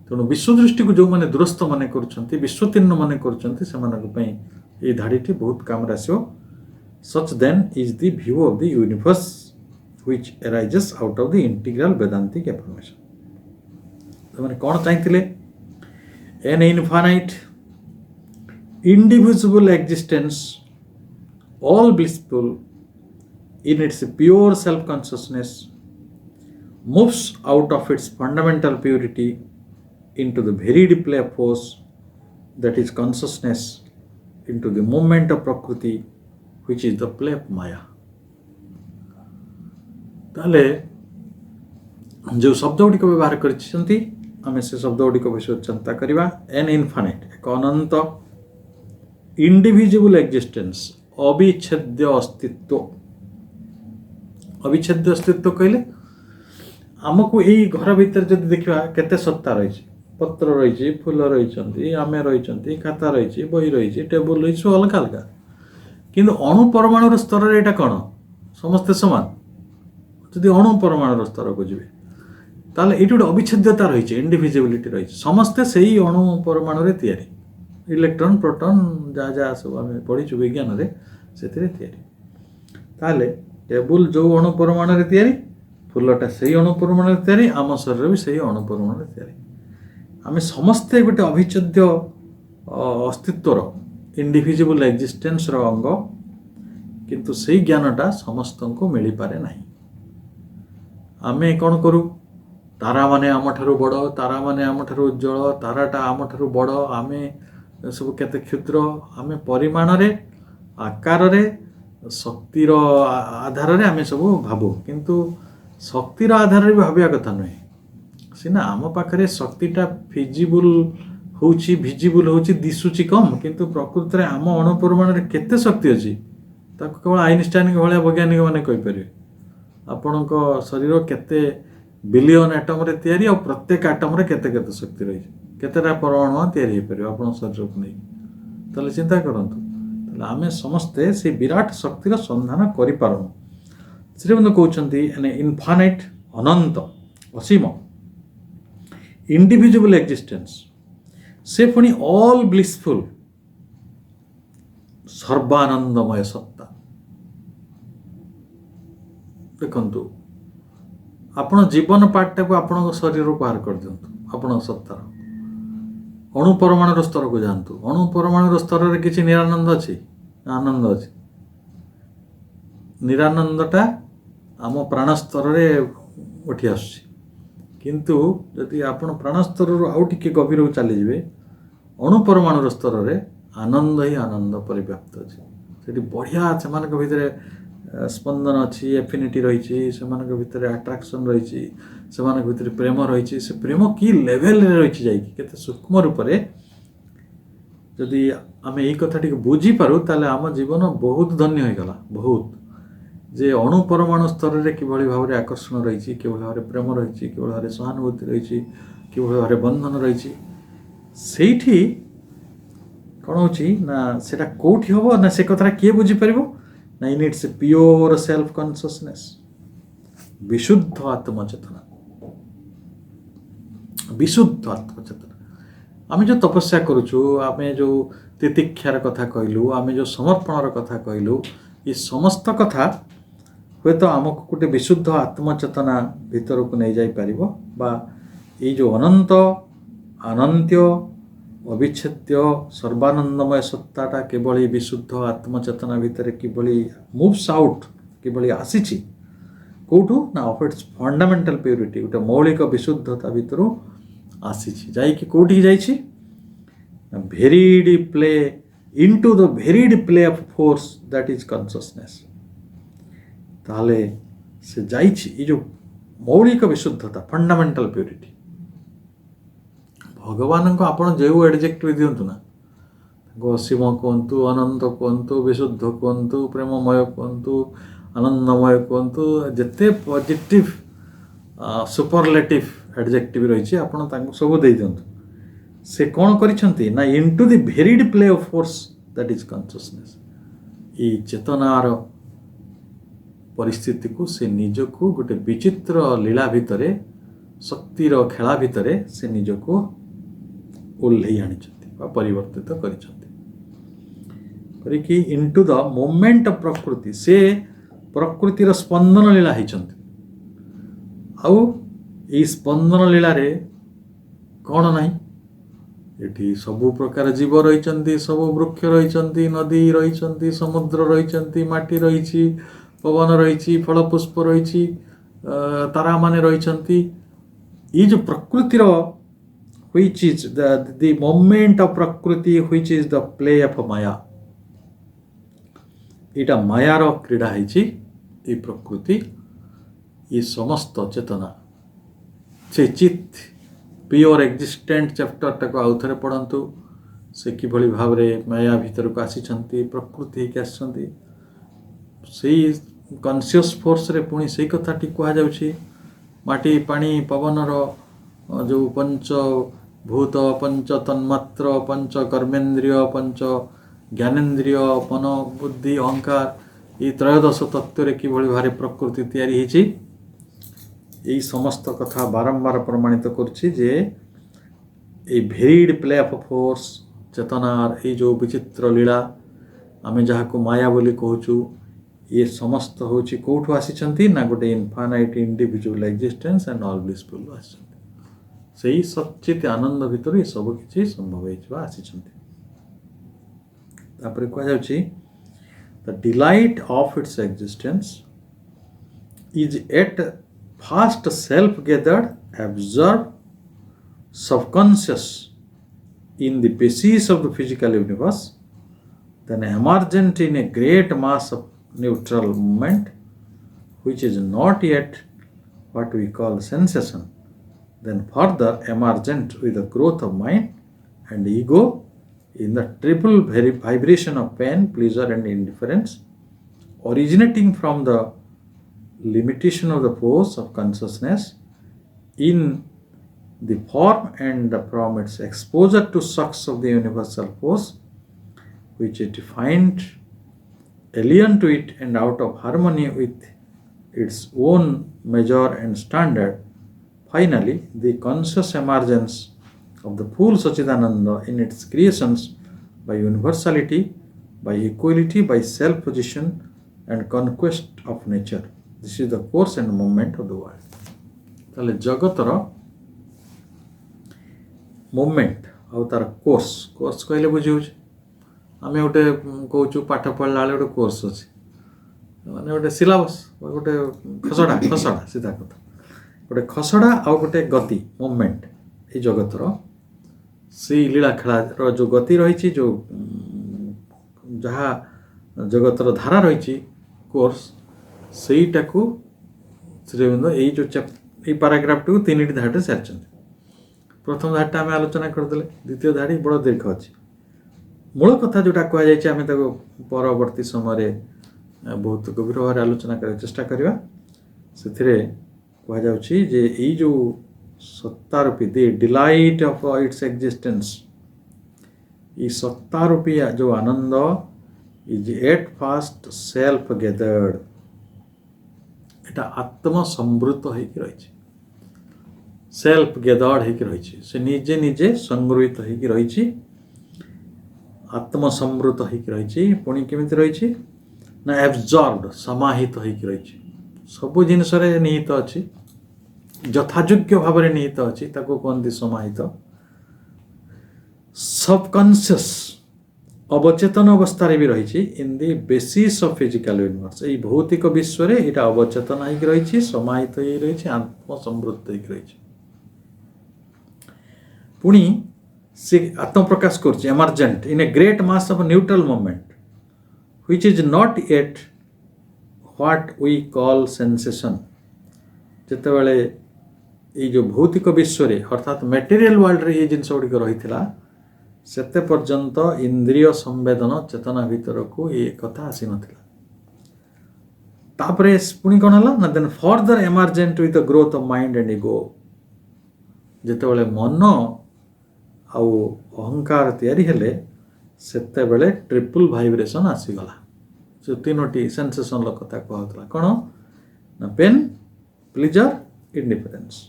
[SPEAKER 2] ତେଣୁ ବିଶ୍ୱ ଦୃଷ୍ଟିକୁ ଯେଉଁମାନେ ଦୁରସ୍ଥ ମନେ କରୁଛନ୍ତି, ବିଶ୍ୱତୀର୍ଣ୍ଣ ମନେ କରୁଛନ୍ତି, ସେମାନଙ୍କ ପାଇଁ ଏଇ ଧାଡ଼ିଟି ବହୁତ କାମରେ ଆସିବ। Such then is the view of the universe which arises out of the integral Vedantic affirmation. ସେମାନେ କ'ଣ ଚାହିଁଥିଲେ? An infinite indivisible existence, all blissful in its pure self-consciousness, moves out of its fundamental purity into the varied play of force that is consciousness, into the movement of Prakriti, which is the play of Maya. ତାହେଲେ ଯେଉଁ ଶବ୍ଦ ଗୁଡ଼ିକ ବ୍ୟବହାର କରିଛନ୍ତି ଆମେ ସେ ଶବ୍ଦ ଗୁଡ଼ିକ ବିଷୟରେ ଚିନ୍ତା କରିବା। ଏନ୍ ଇନଫାନାଇଟ୍, ଏକ ଅନନ୍ତ, ଇଣ୍ଡିଭିଜିବୁଲ୍ ଏକ୍ଜିଷ୍ଟେନ୍ସ, ଅବିଚ୍ଛେଦ୍ୟ ଅସ୍ତିତ୍ୱ। ଅବିଚ୍ଛେଦ୍ୟ ଅସ୍ତିତ୍ୱ କହିଲେ ଆମକୁ ଏଇ ଘର ଭିତରେ ଯଦି ଦେଖିବା କେତେ ସତ୍ତା ରହିଛି, ପତ୍ର ରହିଛି, ଫୁଲ ରହିଛନ୍ତି, ଆମେ ରହିଛନ୍ତି, ଖାତା ରହିଛି, ବହି ରହିଛି, ଟେବୁଲ ରହିଛି, ସବୁ ଅଲଗା ଅଲଗା। କିନ୍ତୁ ଅଣୁ ପରମାଣୁର ସ୍ତରରେ ଏଇଟା କ'ଣ ସମସ୍ତେ ସମାନ? ଯଦି ଅଣୁ ପରମାଣୁର ସ୍ତରକୁ ଯିବେ ତାହେଲେ ଏଇଠି ଗୋଟେ ଅବିଚ୍ଛେଦ୍ୟତା ରହିଛି, ଇଣ୍ଡିଭିଜିବିଲିଟି ରହିଛି। ସମସ୍ତେ ସେଇ ଅଣୁ ପରମାଣୁରେ ତିଆରି, ଇଲେକ୍ଟ୍ରନ୍, ପ୍ରୋଟନ୍, ଯାହା ଯାହା ସବୁ ଆମେ ପଢ଼ିଛୁ ବିଜ୍ଞାନରେ, ସେଥିରେ ତିଆରି। ତାହେଲେ ଟେବୁଲ ଯେଉଁ ଅଣୁ ପରମାଣୁରେ ତିଆରି, ଫୁଲଟା ସେଇ ଅଣୁ ପରମାଣୁରେ ତିଆରି, ଆମ ଶରୀର ବି ସେଇ ଅଣୁ ପରମାଣୁରେ ତିଆରି। ଆମେ ସମସ୍ତେ ଗୋଟେ ଅବିଚ୍ଛେଦ୍ୟ ଅସ୍ତିତ୍ୱର, ଇଣ୍ଡିଭିଜିବୁଲ୍ ଏକ୍ଜିଷ୍ଟେନ୍ସର ଅଙ୍ଗ, କିନ୍ତୁ ସେଇ ଜ୍ଞାନଟା ସମସ୍ତଙ୍କୁ ମିଳିପାରେ ନାହିଁ। ଆମେ କ'ଣ କରୁ? ତାରାମାନେ ଆମଠାରୁ ବଡ଼, ତାରାମାନେ ଆମଠାରୁ ଉଜ୍ଜଳ, ତାରାଟା ଆମଠାରୁ ବଡ଼, ଆମେ ସବୁ କେତେ କ୍ଷୁଦ୍ର। ଆମେ ପରିମାଣରେ, ଆକାରରେ, ଶକ୍ତିର ଆଧାରରେ ଆମେ ସବୁ ଭାବୁ, କିନ୍ତୁ ଶକ୍ତିର ଆଧାରରେ ବି ଭାବିବା କଥା ନୁହେଁ। ସିନା ଆମ ପାଖରେ ଶକ୍ତିଟା ଫିଜିବୁଲ୍ ହେଉଛି, ଭିଜିବୁଲ୍ ହେଉଛି, ଦିଶୁଛି କମ୍, କିନ୍ତୁ ପ୍ରକୃତରେ ଆମ ଅଣୁ ପରିମାଣରେ କେତେ ଶକ୍ତି ଅଛି ତାକୁ କେବଳ ଆଇନଷ୍ଟାଇନଙ୍କ ଭଳିଆ ବୈଜ୍ଞାନିକ ମାନେ କହିପାରିବେ। ଆପଣଙ୍କ ଶରୀର କେତେ ବିଲିୟନ ଆଟମରେ ତିଆରି, ଆଉ ପ୍ରତ୍ୟେକ ଆଟମରେ କେତେ କେତେ ଶକ୍ତି ରହିଛି, କେତେଟା ପରମାଣୁ ତିଆରି ହେଇପାରିବ ଆପଣଙ୍କ ଶରୀରକୁ ନେଇ। ତାହେଲେ ଚିନ୍ତା କରନ୍ତୁ, ତାହେଲେ ଆମେ ସମସ୍ତେ ସେଇ ବିରାଟ ଶକ୍ତିର ସନ୍ଧାନ କରିପାରୁନୁ। ଶ୍ରୀମନ୍ତ କହୁଛନ୍ତି ଇନଫାନାଇଟ୍, ଅନନ୍ତ, ଅସୀମ, ଇଣ୍ଡିଭିଜିବୁଲ୍ ଏକ୍ଜିଷ୍ଟେନ୍ସ, ସେ ପୁଣି ଅଲ୍ ବ୍ଲିସଫୁଲ୍, ସର୍ବାନନ୍ଦମୟ ସତ୍ତା। ଦେଖନ୍ତୁ, ଆପଣ ଜୀବନ ପାଠଟାକୁ ଆପଣଙ୍କ ଶରୀରରୁ ବାହାର କରିଦିଅନ୍ତୁ, ଆପଣଙ୍କ ସତ୍ତାର ଅଣୁ ପରମାଣୁର ସ୍ତରକୁ ଯାଆନ୍ତୁ। ଅଣୁ ପରମାଣୁର ସ୍ତରରେ କିଛି ନିରାନନ୍ଦ ଅଛି? ଆନନ୍ଦ ଅଛି। ନିରାନନ୍ଦଟା ଆମ ପ୍ରାଣ ସ୍ତରରେ ଉଠି ଆସୁଛି, କିନ୍ତୁ ଯଦି ଆପଣ ପ୍ରାଣ ସ୍ତରରୁ ଆଉ ଟିକେ ଗଭୀରକୁ ଚାଲିଯିବେ, ଅଣୁ ପରମାଣୁର ସ୍ତରରେ ଆନନ୍ଦ ହିଁ ଆନନ୍ଦ ପରିବ୍ୟାପ୍ତ ଅଛି। ସେଠି ବଢ଼ିଆ ସେମାନଙ୍କ ଭିତରେ ସ୍ପନ୍ଦନ ଅଛି, ଏଫିନିଟି ରହିଛି, ସେମାନଙ୍କ ଭିତରେ ଆଟ୍ରାକ୍ସନ୍ ରହିଛି, ସେମାନଙ୍କ ଭିତରେ ପ୍ରେମ ରହିଛି। ସେ ପ୍ରେମ କି ଲେଭେଲରେ ରହିଛି ଯାଇକି, କେତେ ସୂକ୍ଷ୍ମ ରୂପରେ। ଯଦି ଆମେ ଏଇ କଥାଟିକୁ ବୁଝିପାରୁ ତାହେଲେ ଆମ ଜୀବନ ବହୁତ ଧନ୍ୟ ହୋଇଗଲା। ବହୁତ, ଯେ ଅଣୁ ପରମାଣୁ ସ୍ତରରେ କିଭଳି ଭାବରେ ଆକର୍ଷଣ ରହିଛି, କିଭଳି ଭାବରେ ପ୍ରେମ ରହିଛି, କିଭଳି ଭାବରେ ସହାନୁଭୂତି ରହିଛି, କିଭଳି ଭାବରେ ବନ୍ଧନ ରହିଛି। ସେଇଠି କ'ଣ ହେଉଛି ନା ସେଇଟା କେଉଁଠି ହେବ ନା ସେ କଥାଟା କିଏ ବୁଝିପାରିବ ନା in it's pure self consciousness, ବିଶୁଦ୍ଧ ଆତ୍ମଚେତନା। ବିଶୁଦ୍ଧ ଆତ୍ମଚେତନା। ଆମେ ଯେଉଁ ତପସ୍ୟା କରୁଛୁ, ଆମେ ଯେଉଁ ତିତିକ୍ଷାର କଥା କହିଲୁ, ଆମେ ଯେଉଁ ସମର୍ପଣର କଥା କହିଲୁ, ଏ ସମସ୍ତ କଥା ହୁଏତ ଆମକୁ ଗୋଟେ ବିଶୁଦ୍ଧ ଆତ୍ମଚେତନା ଭିତରକୁ ନେଇଯାଇପାରିବ, ବା ଏଇ ଯେଉଁ ଅନନ୍ତ, ଅନନ୍ତ୍ୟ, ଅବିଚ୍ଛେଦ୍ୟ, ସର୍ବାନନ୍ଦମୟ ସତ୍ତାଟା କେବଳ ବିଶୁଦ୍ଧ ଆତ୍ମଚେତନା ଭିତରେ କିଭଳି ମୁଭ୍ସ ଆଉଟ୍, କିଭଳି ଆସିଛି କେଉଁଠୁ ନା ଅଫ୍ ଇଟ୍ସ ଫଣ୍ଡାମେଣ୍ଟାଲ ପ୍ୟୁରିଟି, ଗୋଟେ ମୌଳିକ ବିଶୁଦ୍ଧତା ଭିତରୁ ଆସିଛି। ଯାଇକି କେଉଁଠିକି ଯାଇଛି? Varied play, into the varied play of force that is consciousness. ତାହେଲେ से जाइछि ये जो मौलिक विशुद्धता फंडामेंटल प्यूरिटी भगवान को आपण जो एडजेक्टिव दिंतु ना असीम कहतु अनंत कहतु विशुद्ध कहतु प्रेममय कहतु आनंदमय कहतु जिते पॉजिटिव सुपरलेटिव एडजेक्टिव रही आपड़ सब दे दिंतु से कौन करिसेंती ना into the varied play of force that is consciousness ये चेतनार परिस्थिति को से निजको गोटे विचित्र लीला भितरे शक्तिर खेला भितरे से निजको ओल्लई आनी परिवर्तित करिकी इनटू द मोमेंट ऑफ प्रकृति से प्रकृतिर स्पंदन लीला होइछंती आउ ई स्पंदन लीला रे कौन नहीं एठी सबु प्रकार जीव रही सबु वृक्ष रही नदी रही समुद्र रही माटी रही पवन रही फल पुष्प रही तारा माने रही ये जो प्रकृतिर which is the moment of प्रकृति which is the play of माया इटा मायार क्रीड़ा है प्रकृति ये समस्त चेतना से चित प्योर एक्जिस्टेंट चैप्टर टाक आउ थे पढ़ंतु से किभली भाव रे माया भीतर को आसी प्रकृति के आसी कॉन्शियस फोर्स रे पुणी से कथा टी कह जाउछि माटी पानी पवनर जो पंच भूत पंच तन्मात्र पंच कर्मेन्द्रिय पंच ज्ञानेन्द्रिय मन बुद्धि अहंकार ये त्रयोदश तत्व किभली भारे प्रकृति तैयारी होइछि यही समस्त कथा बारंबार प्रमाणित करुछि जे ए भेरिड प्ले ऑफ फोर्स चेतनार ये जो विचित्र लीला आमे जहाको माया बोली कहूछु ये समस्त होछि कोठु आसीचंती ना गोटे infinite individual existence and all blissful आसीचंती सही सच्चित आनंद भितर ये सब किछि संभव होइछबा आसीचंती तापर कह जाउछि the delight of its existence is at fast self-gathered, absorbed, subconscious in the basis of the physical universe, then emergent in a great mass of neutral movement, which is not yet what we call sensation, then further emergent with the growth of mind and ego in the triple vibration of pain, pleasure and indifference, originating from the limitation of the force of consciousness in the form and from its exposure to shocks of the universal force which is defined alien to it and out of harmony with its own measure and standard. Finally, the conscious emergence of the full Sachidananda in its creations by universality, by equality, by self-position and conquest of nature. This is the course and movement of the world. ताले जगतर movement आउ तार course कहले बुझे आम गोटे कहूँ पाठ पढ़ला गोटे कोर्स अच्छे माने गोटे सिलेबस गोटे खसड़ा सीधा कथा गोटे खसड़ा आउ गोटे गति मूवमेंट ये जगतर से लीला खेला जो गति रही जो जहाँ जगतर धारा रही कोर्स सेटा को श्रीबिंद यही जो पैराग्राफ टी तीन धाड़ी सारी प्रथम धाड़ी आम आलोचना करदे द्वितीय धाड़ी बड़ दीर्घ अच्छी मूल कथा जोटा कहुई परवर्ती समय बहुत गभीर भाव आलोचना कर चेष्टा करवा से कहुच्छी जे यही जो सत्तारूपी the delight of its existence ये सत्तारूपी जो आनंद is at fast self gathered एटा आत्म संवृत होइक रही सेल्फ गैदर्ड होइक रही से निजे निजे संगृहित होइक रही आत्म संवृत होइक रही पुणी केमिति रही ना एब्जॉर्ब्ड समाहित होइक रही सबु जिनस निहित अच्छी यथायोग्य भाव में निहित अच्छी ताको कहते समाहित सबकॉन्शियस अवचेतन अवस्था भी रही in the basis of physical universe ये भौतिक विश्व में यहाँ अवचेतन हो रही समाहित हो रही आत्मसमृद्ध हो रही पुणी से आत्मप्रकाश कर emergent in a great mass of neutral movement which is not yet what we call sensation जितेबाला ये जो भौतिक विश्व अर्थात मटेरियल वर्ल्ड रे ये जिनस गुड़िक रही सेते पर्यंत इंद्रिय संवेदन चेतना भीतर को ये कथा आसी नथिला तापरे पुणी कौन है ना then further emergent with the growth of mind and ego जितेबाला मन आउ अहंकार तैयारी हेले सेते बेले ट्रिपल वाइब्रेशन आसीगला जो तीनोटी सेंसेशन कथा कहला कौन ना pain pleasure indifference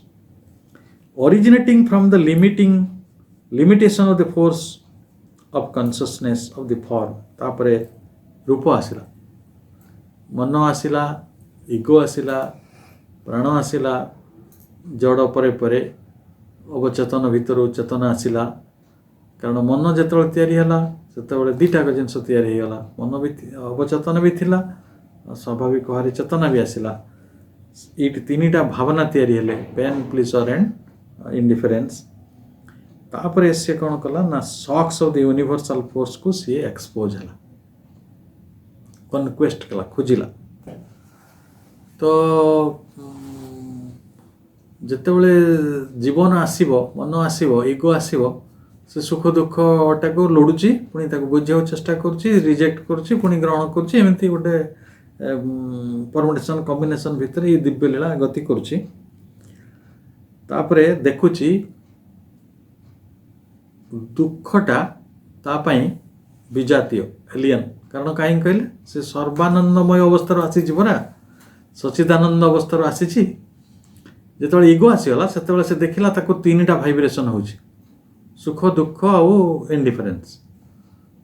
[SPEAKER 2] originating from the limitation of the force of consciousness of the form तापरे रूप आसिला मन आसिला इगो आसिला प्राण आसिला जड़ परे परे अवचेतन भीतर चेतना आसिला कारण मन जिते तैयारी है से दुटाक जिनस तैयारी होगा मन भी अवचेतन भी थिला स्वाभाविक भाव चेतना भी आसिला ये तीन भावना तैयारी हेले पेन प्लेजर एंड इंडिफरेंस तापर से कौन कला ना shocks of the universal force को सी एक्सपोज है कन्क्वेस्ट कला खोजिला तो जितेबले जीवन आसीबो मन आसीबो इगो आसीबो से सुख दुख टाक लोड़ुची पुणी बुझा चेष्टा करुच्ची रिजेक्ट करुच्ची पुणी ग्रहण करुच्ची एमती गोटे परमुटेशन कॉम्बिनेशन भितर ये दिव्य लीला गति करुच्ची तापरे देखुची दुखटा तापाई विजातीय एलियन कारण कहीं कहले से सर्वानंदमय अवस्था आसी जीवना सचिदानंद अवस्था आसी जिते इगो आसीगला से देखला ताको तीनटा वाइब्रेशन होची सुख दुख आउ इंडिफरेंस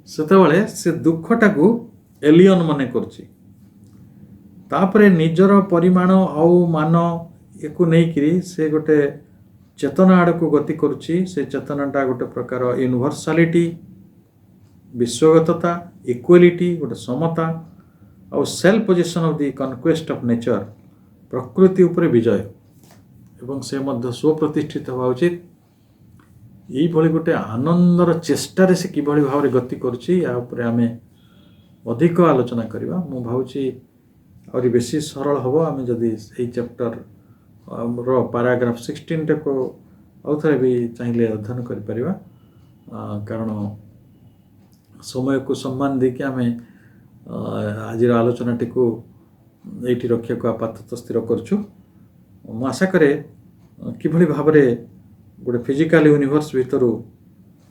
[SPEAKER 2] सेतेबेले से दुखटा को एलियन मने करची तापरे निजर परिमाण आउ मान एको नहीं करी से गोटे चेतना आड़ को गति करुच्ची से चेतनाटा गोटे प्रकार यूनिवर्सालिटी विश्वगतता इक्वालिटी गोटे समता और self position of the conquest of nature प्रकृति उपरे विजय एवं से मध्य स्वप्रतिष्ठित हवा उचित यही गोटे आनंदर चेष्टार से किभली भाव में गति करुच्ची या उपरे आमे अधिक आलोचना करवा मु भावुची और बेसी सरल हम आम जदि यही चैप्टर रो पैराग्राफ 16 को आउ थे भी चाहिए अध्ययन करें कारण समय को सम्मान देके आम आज आलोचना टी को ये रखा को आपातत स्थिर करुँ आशा करे किभली भाव में गोटे फिजिकल यूनिवर्स भितर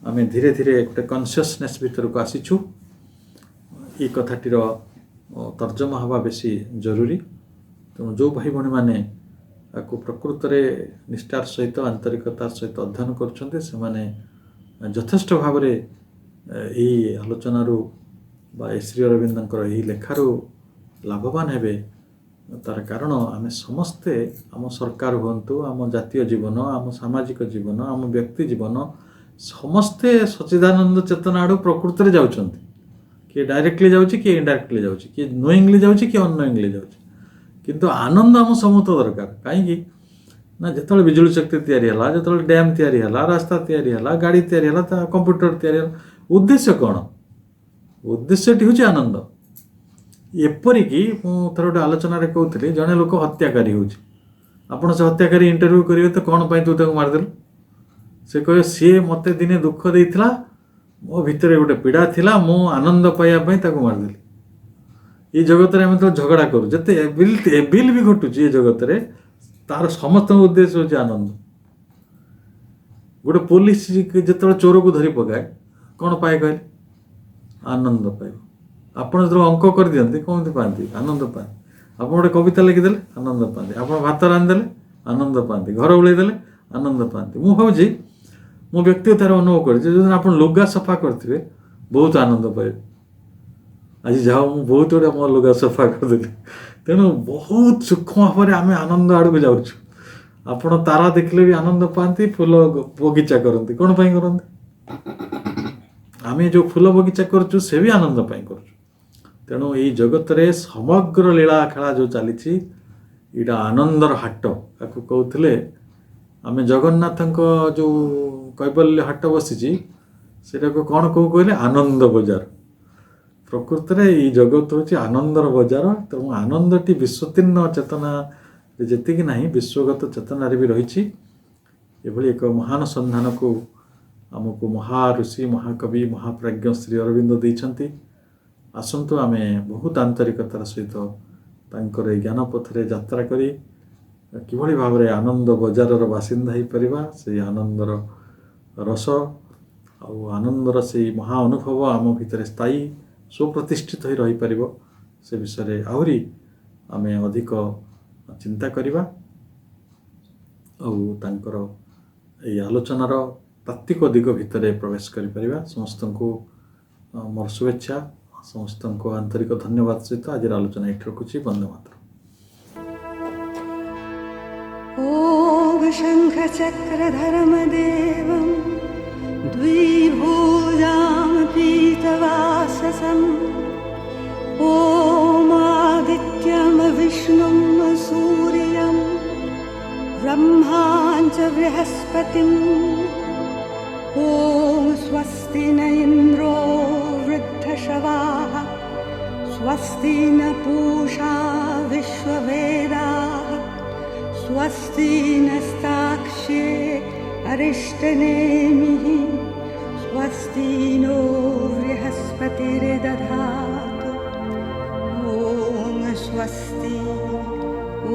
[SPEAKER 2] आम धीरे धीरे गोटे कॉन्शियसनेस भितर को आसीचु ये कथाटीर तर्जमा हवा बेसी जरूरी तेणु जो भाई भाई मैंने आपको प्रकृत में निष्ठार सहित आंतरिकतार सहित अध्ययन कर यथेष्ट भाव में यही आलोचनारू श्री अरविंदर यही लेखारू लाभवान हेबे तार कारण आम समस्ते आम सरकार हूँ आम जातीय जीवन आम सामाजिक जीवन आम व्यक्ति जीवन समस्ते सच्चिदानंद चेतना आड़ प्रकृत में जाऊँच किए डायरेक्टली जाऊँच किए इनडायरेक्टली जाऊँच किए नोइंगली जाऊँच कि अनोइंगली जाऊँच किंतु आनंद आम समूत दरकार कहीं ना जो बिजुली शक्ति तैयारी है जो डैम तैयारी है रास्ता तैयारी है गाड़ी तैयारी है कंप्यूटर तैयारी है उद्देश्य कौन उद्देश्यटी हूँ आनंद एपरिक मुझे गोटे आलोचन कहती जड़े लोक हत्याकारी हो से हत्याकारी इंटरव्यू करेंगे तो कौन पाई तू मारिदेलु से कहे सी मत दिने दुख देता मो भितर गोटे पीड़ा थिला मु आनंद पाइबापी मारिदेली ये जगत में आम तो झगड़ा करूँ जिते एबिल भी घटुच ये जगत में तार समस्त उद्देश्य हूँ आनंद गोटे पुलिस जो चोर को धरी पकाए कौन पाए कहले आनंद पाए आपड़ जो अंक कर दिखते कौन पाती आनंद पाते आप गोटे कविता लिखिदे आनंद पाते आप भात रांधिदेले आनंद पाते घर उड़ेदेले आनंद पाते मु भावी मो व्यक्तिगत अनुभव कर आप लुगा सफा करेंगे बहुत आनंद पाए आज जाओ मुझे बहुत गुड़ा मो लुगा सफा करदेली तेणु बहुत सूक्ष्म भाव में आम आनंद आड़ को जाऊँ आपण तारा देखले भी आनंद पाती फूल बगीचा करती कौन पाई करती आम जो फूल बगीचा करुँ से भी आनंद पाई कर तेणु ये जगत रे समग्र लीला खेला जो चली यहाँ आनंदर हाट आपको कहते आम जगन्नाथ जो कैबल्य हाट बसी से कौन कह कहले आनंद बजार प्रकृत में जगत हूँ आनंदर बजार। तेणु आनंदटी विश्वतीर्ण चेतना जी ना विश्वगत चेतनार भी रही एक महान संधान को आमको महाऋषि महाकवि महाप्राज्ञ श्री अरविंद देइछन्ति। आसंतु आमे बहुत आंतरिकतार सहित तांकर ज्ञान पथरे यात्रा करी किभଳି भाବରେ आनंद बजारर बासिंदा हो परिबा से आनंदर रस आनंदर से महा अनुभव आम भितर स्थायी सुप्रतिष्ठित हो रही पारिबो से विषय आहरी आमे अधिक चिंता करिबा तांकर এই আলোচনার तात्विक दिग भितर प्रवेश करिपरिबा। समस्त को मोर शुभेच्छा समस्त को आंतरिक धन्यवाद सहित आज आलोचना ये रखुची। वंदे मातरम।
[SPEAKER 3] ओम शंख चक्रधरम देवं द्विभुजां पीतवाससं ओम आदित्यं विष्णुं सूर्यं ब्रह्मां च बृहस्पतिम् ॐ स्वस्ति न इन्द्रो वृद्धश्रवाः स्वस्ति न पूषा विश्ववेदाः स्वस्ति नस्ताक्ष्ये अरिष्टनेमिः स्वस्ति नो बृहस्पतिर्दधातु ॐ स्वस्ति ॐ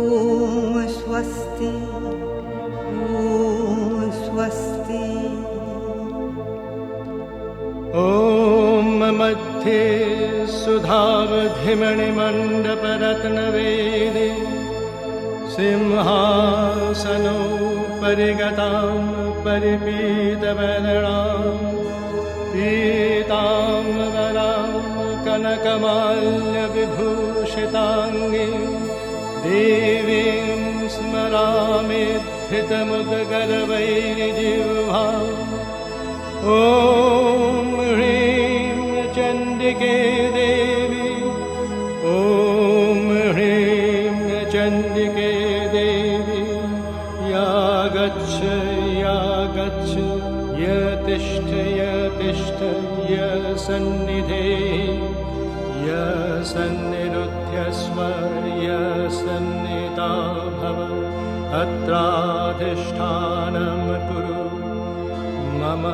[SPEAKER 3] स्वस्ति ॐ स्वस्ति।
[SPEAKER 4] ॐ मध्ये सुधावधिमणिमण्डपरत्नवेदे सिंहासनो परिगतां परिपीतवदनां पीताम्बरां कनकमाल्यविभूषिताङ्गीं देवीं स्मरामि धृतमुद्गरवैर्जिह्वाम् ॐ ह्रीं चण्डिके देवी ॐ ह्रीं चण्डिके देवी या गच्छ यतिष्ठ सन्निधे सन्निरुध्यस्व सन्निधा भव अत्राधिष्ठानं कुरु मम